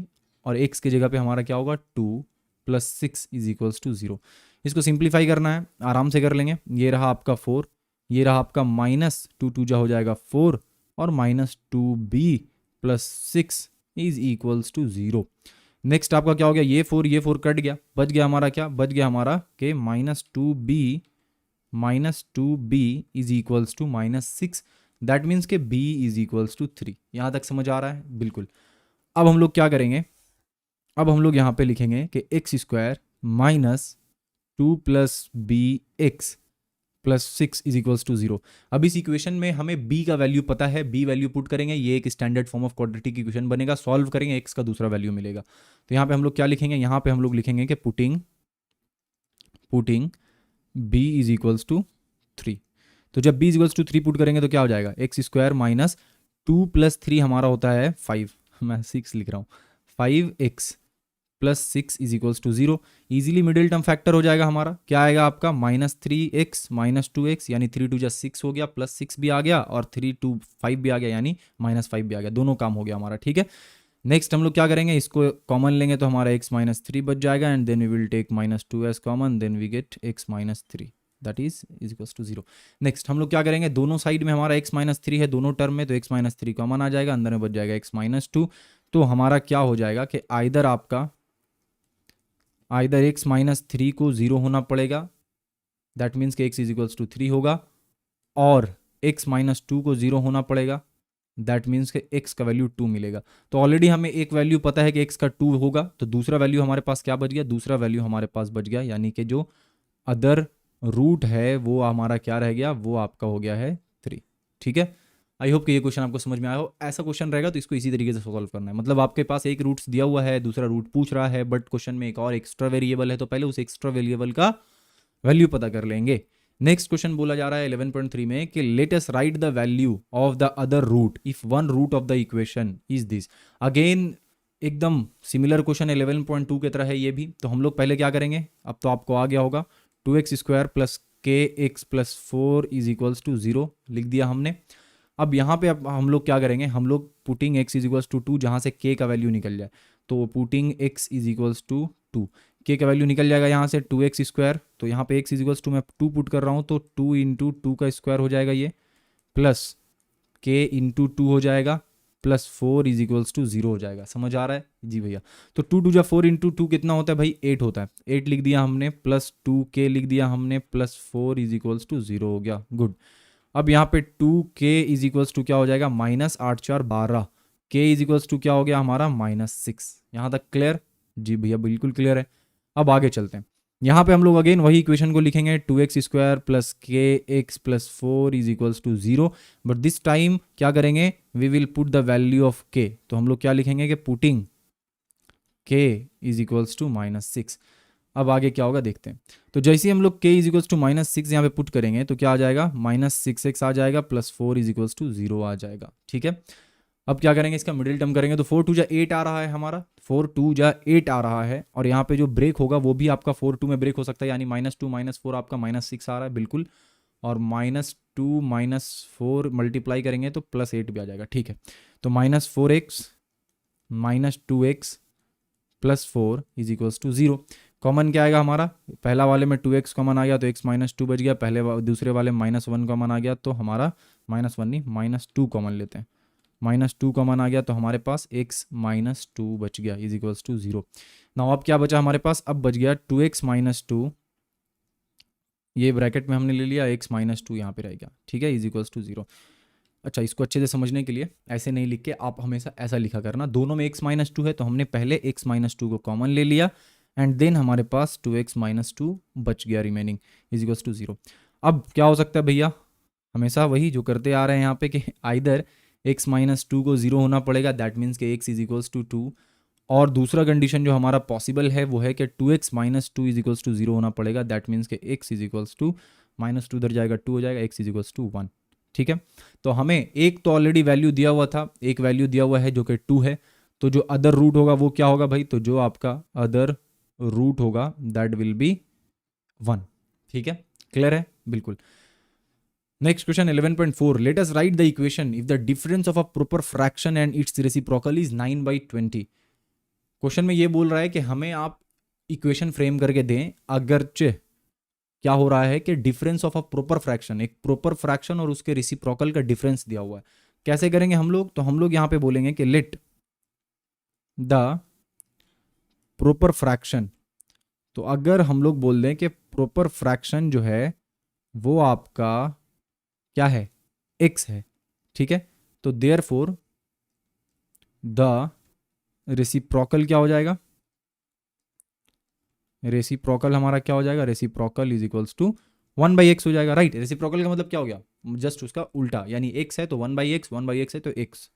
और x की जगह पे हमारा क्या होगा 2 प्लस 6 इज इक्वल्स टू 0। इसको सिंप्लीफाई करना है, आराम से कर लेंगे। ये रहा आपका 4, ये रहा आपका माइनस 2 जा हो जाएगा 4 और minus 2b plus 6 is equals to 0। Next आपका क्या हो गया, ये 4 कट गया, बच गया हमारा क्या, बच गया हमारा कि minus two b is equals to -6। That means के b इज इक्वल्स टू 3। यहाँ तक समझ आ रहा है, बिल्कुल। अब हम लोग क्या करेंगे, अब हम लोग यहाँ पे लिखेंगे कि x square minus 2 plus b x plus 6 is equals to 0। अब इस इक्वेशन में हमें b का वैल्यू पता है, b वैल्यू पुट करेंगे, ये एक standard form of quadratic equation बनेगा, सॉल्व करेंगे x का दूसरा वैल्यू मिलेगा। तो यहाँ पे हम लोग क्या लिखेंगे, यहाँ पे हम लोग लिखेंगे कि putting b is equals to 3। तो जब b is equals to 3 put करेंगे तो क्या हो जाएगा, एक्स स्क्वायर माइनस 2 प्लस 3 हमारा होता है 5, मैं 6 लिख रहा हूँ, 5x plus 6 is equals to 0। Easily middle term factor हो जाएगा हमारा, क्या आएगा आपका -3x माइनस 2x, यानी 3 2 6 हो गया, प्लस 6 भी आ गया और 3 2 5 भी आ गया, यानी -5 भी आ गया, दोनों काम हो गया हमारा। ठीक है, नेक्स्ट हम लोग क्या करेंगे, इसको कॉमन लेंगे तो हमारा x -3 बच जाएगा and then we will take -2 as common, then we get x -3। That is equals to 0। Next हम लोग क्या करेंगे, दोनों साइड में हमारा x-3 है दोनों टर्म में, तो x-3 कॉमन आ जाएगा, अंदर में बच जाएगा x-2। तो हमारा क्या हो जाएगा कि आइदर x-3 को 0 होना पड़ेगा, दैट मीन्स कि x इज इक्वल्स टू 3 होगा, और x-2 को 0 होना पड़ेगा, दैट मीन्स कि x का वैल्यू 2 मिलेगा। तो ऑलरेडी हमें एक वैल्यू पता है कि x का 2 होगा, तो दूसरा वैल्यू हमारे पास क्या बच गया, दूसरा वैल्यू हमारे पास बच गया, यानी कि जो अदर रूट है वो हमारा क्या रह गया, वो आपका हो गया है 3। ठीक है, आई होप कि ये क्वेश्चन आपको समझ में आया हो। ऐसा क्वेश्चन रहेगा तो इसको इसी तरीके से सॉल्व करना है, मतलब आपके पास एक रूट्स दिया हुआ है, दूसरा रूट पूछ रहा है, बट क्वेश्चन में एक और एक्स्ट्रा वेरिएबल है, तो पहले उस एक्स्ट्रा वेरिएबल का वैल्यू पता कर लेंगे। नेक्स्ट क्वेश्चन बोला जा रहा है 11.3 में कि let us write the value of the other root if one root of the equation is this. Again एकदम सिमिलर क्वेश्चन 11.2 की तरह है ये भी। तो हम लोग पहले क्या करेंगे, अब तो आपको आ गया होगा, 2x² plus kx plus 4 is equals to 0 लिख दिया हमने। अब यहाँ पे अब हम लोग क्या करेंगे, हम लोग putting x is equals to 2 जहाँ से k का वैल्यू निकल जाए, तो putting x is equals to 2, k का वैल्यू निकल जाएगा यहाँ से 2x², तो यहाँ पे x इज इक्वल्स टू मैं 2 पुट कर रहा हूँ, तो 2 इंटू 2 का स्क्वायर हो जाएगा ये, प्लस k इंटू 2 हो जाएगा, प्लस 4 इज इक्वल्स टू 0 हो जाएगा। समझ आ रहा है जी भैया? तो 2 2 4 इंटू 2 कितना होता है भाई, 8 होता है, 8 लिख दिया हमने, प्लस 2k लिख दिया हमने, प्लस 4 इज इक्वल्स टू 0 हो गया। गुड। अब यहाँ पे 2k इज इक्वल्स टू क्या हो जाएगा, -8 4 12, k इज इक्वल्स टू क्या हो गया हमारा -6। यहाँ तक क्लियर? जी भैया बिल्कुल क्लियर है। अब आगे चलते हैं, यहाँ पे हम लोग अगेन वही इक्वेशन को लिखेंगे, 2x² plus kx plus 4 is equals to 0, but this time क्या करेंगे, we will put the value of k। तो हम लोग क्या लिखेंगे कि putting k is equals to -6। अब आगे क्या होगा देखते हैं। तो जैसे ही हम लोग k इज इक्वल्स टू -6 यहाँ पे पुट करेंगे तो क्या आ जाएगा, -6x आ जाएगा, प्लस 4 इज इक्वल्स टू 0 आ जाएगा। ठीक है, अब क्या करेंगे, इसका मिडिल टर्म करेंगे, तो 4 2 जा 8 आ रहा है हमारा, 4 2 जा 8 आ रहा है, और यहाँ पे जो ब्रेक होगा वो भी आपका 4 2 में ब्रेक हो सकता है, यानी -2 -4 आपका -6 आ रहा है बिल्कुल, और -2 -4 मल्टीप्लाई करेंगे तो +8 भी आ जाएगा। ठीक है, तो -4x -2x plus 4 is equals to 0। Common क्या आएगा हमारा, पहला वाले में 2x कॉमन आ गया तो x -2 बच गया, दूसरे वाले -1 कॉमन आ गया, तो हमारा -1 नहीं -2 कॉमन लेते हैं, -2 कॉमन आ गया, तो हमारे पास x -2 बच गया इज इक्वल्स टू 0। नाउ अब क्या बचा हमारे पास, अब बच गया 2x -2, ये ब्रैकेट में हमने ले लिया, x -2 यहाँ पे रह गया। ठीक है, इज इक्वल्स टू 0। अच्छा, इसको अच्छे से समझने के लिए ऐसे नहीं लिख के आप हमेशा ऐसा लिखा करना, दोनों में x -2 है तो हमने पहले x -2 को कॉमन ले लिया, एंड देन हमारे पास 2x -2 बच गया रिमेनिंग इज इक्वल्स टू 0। अब क्या हो सकता है भैया, हमेशा वही जो करते आ रहे हैं यहाँ पे कि आइदर x -2 को 0 होना पड़ेगा, दैट मीन्स कि x इज इक्वल्स टू 2, और दूसरा कंडीशन जो हमारा पॉसिबल है वो है कि 2x -2 इज इक्वल्स टू 0 होना पड़ेगा, दैट मीन्स कि x इज इक्वल्स टू -2 उधर जाएगा 2 हो जाएगा, x इज इक्वल्स टू 1। ठीक है, तो हमें एक तो ऑलरेडी वैल्यू दिया हुआ था, एक वैल्यू दिया हुआ है जो कि 2 है, तो जो अदर रूट होगा वो क्या होगा भाई, तो जो आपका अदर रूट होगा दैट विल बी 1। ठीक है, क्लियर है बिल्कुल। Next question 11.4, late us write the equation if the difference of a proper fraction and it's reciprocal is 9/20। Question में ये बोल रहा है कि हमें आप इक्वेशन फ्रेम करके दें, अगरचे क्या हो रहा है कि difference of a proper fraction, एक प्रॉपर फ्रैक्शन और उसके रेसिप्रोकल का डिफरेंस दिया हुआ है। कैसे करेंगे हम लोग, तो हम लोग यहां पे बोलेंगे कि लेट द प्रॉपर फ्रैक्शन, तो अगर हम लोग बोल दें कि प्रॉपर फ्रैक्शन जो है वो आपका क्या है, x है। ठीक है, तो देयरफॉर द रेसिप्रोकल क्या हो जाएगा, रेसिप्रोकल हमारा क्या हो जाएगा, reciprocal is equals to 1/x हो जाएगा। राइट, रेसिप्रोकल का मतलब क्या हो गया, जस्ट उसका उल्टा, यानी x है तो 1/x, 1/x है तो x।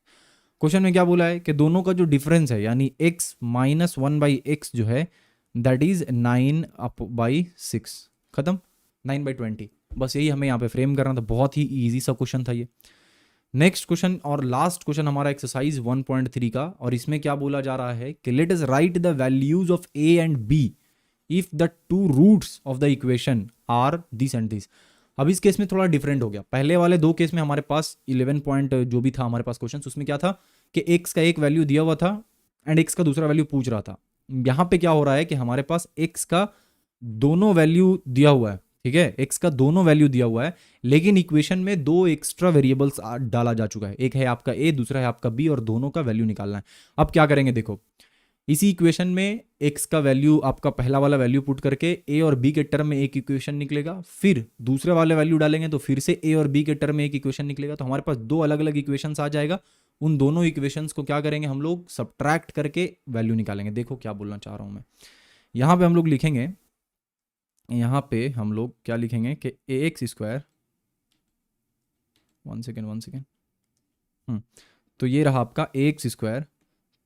क्वेश्चन में क्या बोला है कि दोनों का जो डिफरेंस है यानी x - 1/x जो है दैट इज 9/6, खत्म, 9/20। बस यही हमें यहाँ पे फ्रेम करना था, बहुत ही ईजी सा क्वेश्चन था ये। नेक्स्ट क्वेश्चन और लास्ट क्वेश्चन हमारा एक्सरसाइज 1.3 का, और इसमें क्या बोला जा रहा है कि let us write the values of a and b if the two roots of the equation are this and this. अब इस केस में थोड़ा डिफरेंट हो गया, पहले वाले दो केस में हमारे पास 11 पॉइंट जो भी था हमारे पास क्वेश्चन, उसमें क्या था कि x का एक वैल्यू दिया हुआ था एंड x का दूसरा वैल्यू पूछ रहा था। यहाँ पे क्या हो रहा है कि हमारे पास x का दोनों वैल्यू दिया हुआ है। ठीक है, एक्स का दोनों वैल्यू दिया हुआ है, लेकिन इक्वेशन में दो एक्स्ट्रा वेरिएबल्स डाला जा चुका है, एक है आपका ए, दूसरा है आपका बी, और दोनों का वैल्यू निकालना है। अब क्या करेंगे, देखो इसी इक्वेशन में x का वैल्यू, आपका पहला वाला वैल्यू पुट करके a और b के टर्म में एक इक्वेशन निकलेगा, फिर दूसरे वाले वैल्यू डालेंगे तो फिर से a और b के टर्म में एक इक्वेशन निकलेगा, तो हमारे पास दो अलग अलग इक्वेशंस आ जाएगा। उन दोनों इक्वेशंस को क्या करेंगे हम लोग, सब्ट्रैक्ट करके वैल्यू निकालेंगे। देखो क्या बोलना चाह रहा हूं मैं, यहाँ पे हम लोग लिखेंगे, यहाँ पे हम लोग क्या लिखेंगे कि ax², वन सेकेंड, तो ये रहा आपका ax²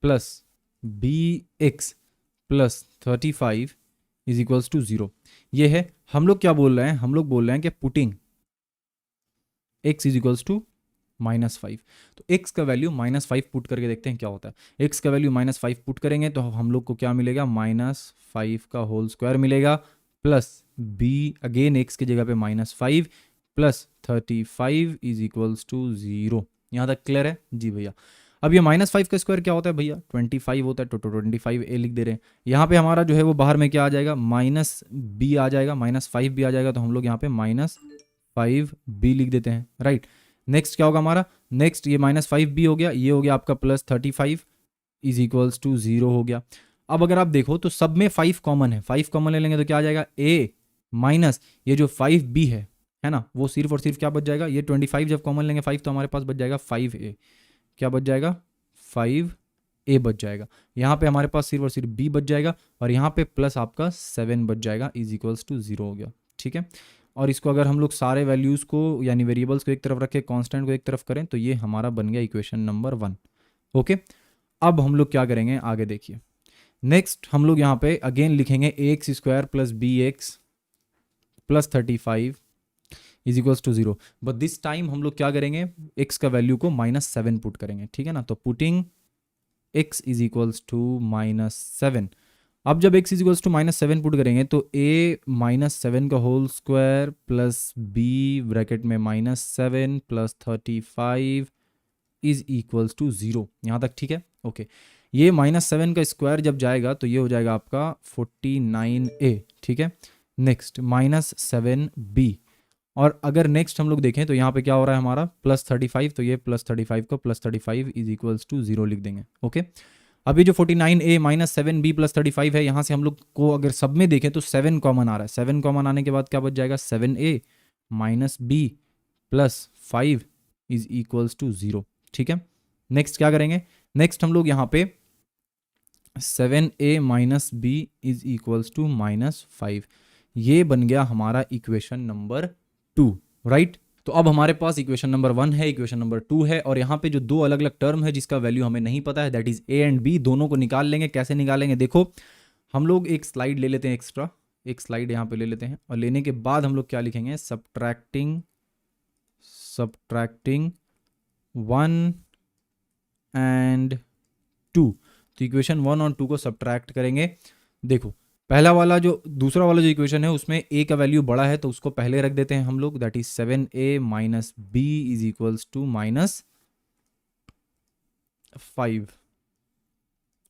plus bx plus 35 is equals to 0। ये है, हम लोग क्या बोल रहे हैं, हम लोग बोल रहे हैं कि putting x is equals to -5, तो x का वैल्यू -5 पुट करके देखते हैं क्या होता है। x का वैल्यू -5 पुट करेंगे तो हम लोग को क्या मिलेगा, -5 का होल स्क्वायर मिलेगा, प्लस b अगेन x की जगह पे -5 प्लस 35 इज इक्वल्स टू 0। यहाँ तक क्लियर है जी भैया। अब ये -5 का स्क्वायर क्या होता है भैया, 25 होता है, तो 25 ए लिख दे रहे हैं। यहाँ पे हमारा जो है वो बाहर में क्या आ जाएगा, -b आ जाएगा, -5 भी आ जाएगा, तो हम लोग यहाँ पे -5b लिख देते हैं, राइट। नेक्स्ट क्या होगा हमारा, नेक्स्ट ये -5b हो गया, ये हो गया आपका प्लस 35 इज इक्वल्स टू 0 हो गया। अब अगर आप देखो तो सब में 5 कॉमन है, 5 कॉमन ले लेंगे तो क्या आ जाएगा, a माइनस ये जो 5b है ना, वो सिर्फ और सिर्फ क्या बच जाएगा, ये 25 जब कॉमन लेंगे 5 तो हमारे पास बच जाएगा 5a, क्या बच जाएगा, 5a बच जाएगा। यहाँ पे हमारे पास सिर्फ और सिर्फ b बच जाएगा, और यहाँ पे प्लस आपका 7 बच जाएगा, इज इक्वल्स टू 0 हो गया, ठीक है। और इसको अगर हम लोग सारे वैल्यूज़ को यानी वेरिएबल्स को एक तरफ रखें, कांस्टेंट को एक तरफ करें, तो ये हमारा बन गया इक्वेशन नंबर 1। ओके, अब हम लोग क्या करेंगे आगे देखिए। नेक्स्ट हम लोग यहाँ पे अगेन लिखेंगे ax² plus bx plus 35 is equals to 0, but this time हम लोग क्या करेंगे, x का वैल्यू को -7 पुट करेंगे, ठीक है ना। तो putting x is equals to -7। अब जब x is equals to -7 put करेंगे तो a -7 का whole square plus b bracket में -7 प्लस 35 इज इक्वल्स टू 0। यहाँ तक ठीक है, ओके। ये -7 का स्क्वायर जब जाएगा तो ये हो जाएगा आपका 49a, ठीक है। नेक्स्ट -7b, और अगर नेक्स्ट हम लोग देखें तो यहाँ पे क्या हो रहा है हमारा प्लस 35, तो ये प्लस 35 को प्लस 35 इज इक्वल्स टू 0 लिख देंगे, ओके। अब ये जो 49a -7b प्लस 35 है, यहाँ से हम लोग को अगर सब में देखें तो 7 कॉमन आ रहा है, 7 कॉमन आने के बाद क्या बच जाएगा, 7a -b plus 5 is equals to 0, ठीक है। नेक्स्ट क्या करेंगे, नेक्स्ट हम लोग यहाँ पे 7a -b is equals to -5, ये बन गया हमारा इक्वेशन नंबर 2, राइट। तो अब हमारे पास इक्वेशन नंबर 1 है, इक्वेशन नंबर 2 है, और यहाँ पे जो दो अलग अलग टर्म है जिसका वैल्यू हमें नहीं पता है, that is a and b, दोनों को निकाल लेंगे। कैसे निकालेंगे, देखो हम लोग एक स्लाइड ले लेते हैं, एक्स्ट्रा एक स्लाइड यहाँ पे ले लेते हैं, और लेने के बाद हम लोग क्या लिखेंगे, सब्ट्रैक्टिंग 1 एंड 2। तो इक्वेशन 1 और 2 को सब्ट्रैक्ट करेंगे। देखो पहला वाला जो दूसरा वाला जो इक्वेशन है उसमें a का वैल्यू बड़ा है तो उसको पहले रख देते हैं हम लोग, that is 7a - b is equals to -5,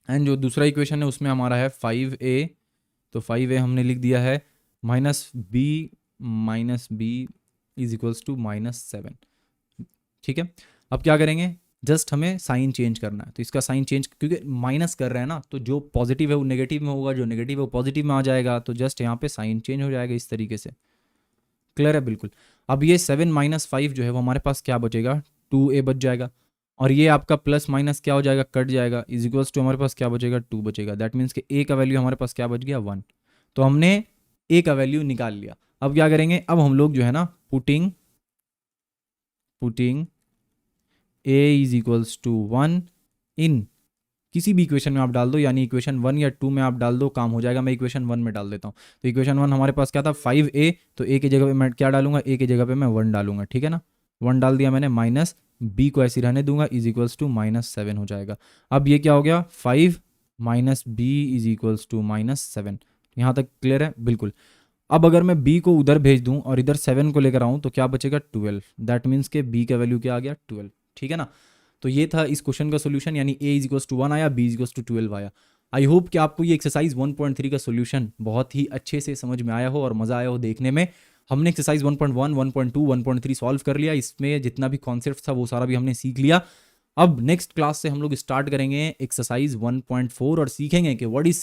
and जो दूसरा इक्वेशन है उसमें हमारा है 5a, तो 5a हमने लिख दिया है, -b इज इक्वल्स टू -7, ठीक है। अब क्या करेंगे, जस्ट हमें साइन चेंज करना है, तो इसका साइन चेंज, क्योंकि माइनस कर रहे हैं ना, तो जो पॉजिटिव है वो नेगेटिव में होगा, जो नेगेटिव है वो पॉजिटिव में आ जाएगा, तो जस्ट यहाँ पे साइन चेंज हो जाएगा इस तरीके से, क्लियर है बिल्कुल। अब ये 7 - 5 जो है वो हमारे पास क्या बचेगा, 2a बच जाएगा, और ये आपका प्लस माइनस क्या हो जाएगा, कट जाएगा, इज इक्वल्स टू हमारे पास क्या बचेगा, 2 बचेगा। दैट मीन्स कि a का वैल्यू हमारे पास क्या बच गया, 1, तो हमने a का वैल्यू निकाल लिया। अब क्या करेंगे, अब हम लोग जो है ना putting a is equals to 1 in किसी भी इक्वेशन में आप डाल दो, यानी इक्वेशन 1 या 2 में आप डाल दो, काम हो जाएगा। मैं इक्वेशन 1 में डाल देता हूँ, तो इक्वेशन 1 हमारे पास क्या था, 5a, तो a की जगह पे मैं क्या डालूंगा, a की जगह पे मैं 1 डालूंगा, ठीक है ना। 1 डाल दिया मैंने, माइनस b को ऐसे रहने दूंगा, इज इक्वल्स टू -7 हो जाएगा। अब ये क्या हो गया, 5 - b इज इक्वल्स टू -7, यहाँ तक क्लियर है बिल्कुल। अब अगर मैं b को उधर भेज दूं और इधर 7 को लेकर आऊं तो क्या बचेगा, 12, दैट मीन्स के b का वैल्यू क्या आ गया, 12, ठीक है ना। तो ये था इस क्वेश्चन का सोल्यूशन, यानी a इज इक्वल्स टू 1 आया, b इज इक्वल्स टू 12 आया। आई होप कि आपको ये एक्सरसाइज 1.3 का सोल्यूशन बहुत ही अच्छे से समझ में आया हो और मज़ा आया हो देखने में। हमने एक्सरसाइज 1.1, 1.2, 1.3 सॉल्व कर लिया। इसमें जितना भी कॉन्सेप्ट था वो सारा भी हमने सीख लिया। अब नेक्स्ट क्लास से हम लोग स्टार्ट करेंगे एक्सरसाइज 1.4 और सीखेंगे कि what is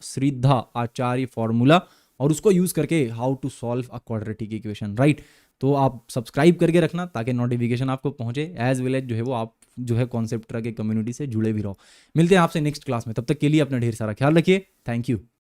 Sridhar Acharya formula और उसको यूज करके how to solve a quadratic equation, right. तो आप सब्सक्राइब करके रखना ताकि नोटिफिकेशन आपको पहुंचे, एज वेल एज जो है वो आप जो है कॉन्सेप्ट के कम्युनिटी से जुड़े भी रहो। मिलते हैं आपसे नेक्स्ट क्लास में, तब तक के लिए अपना ढेर सारा ख्याल रखिए। Thank you.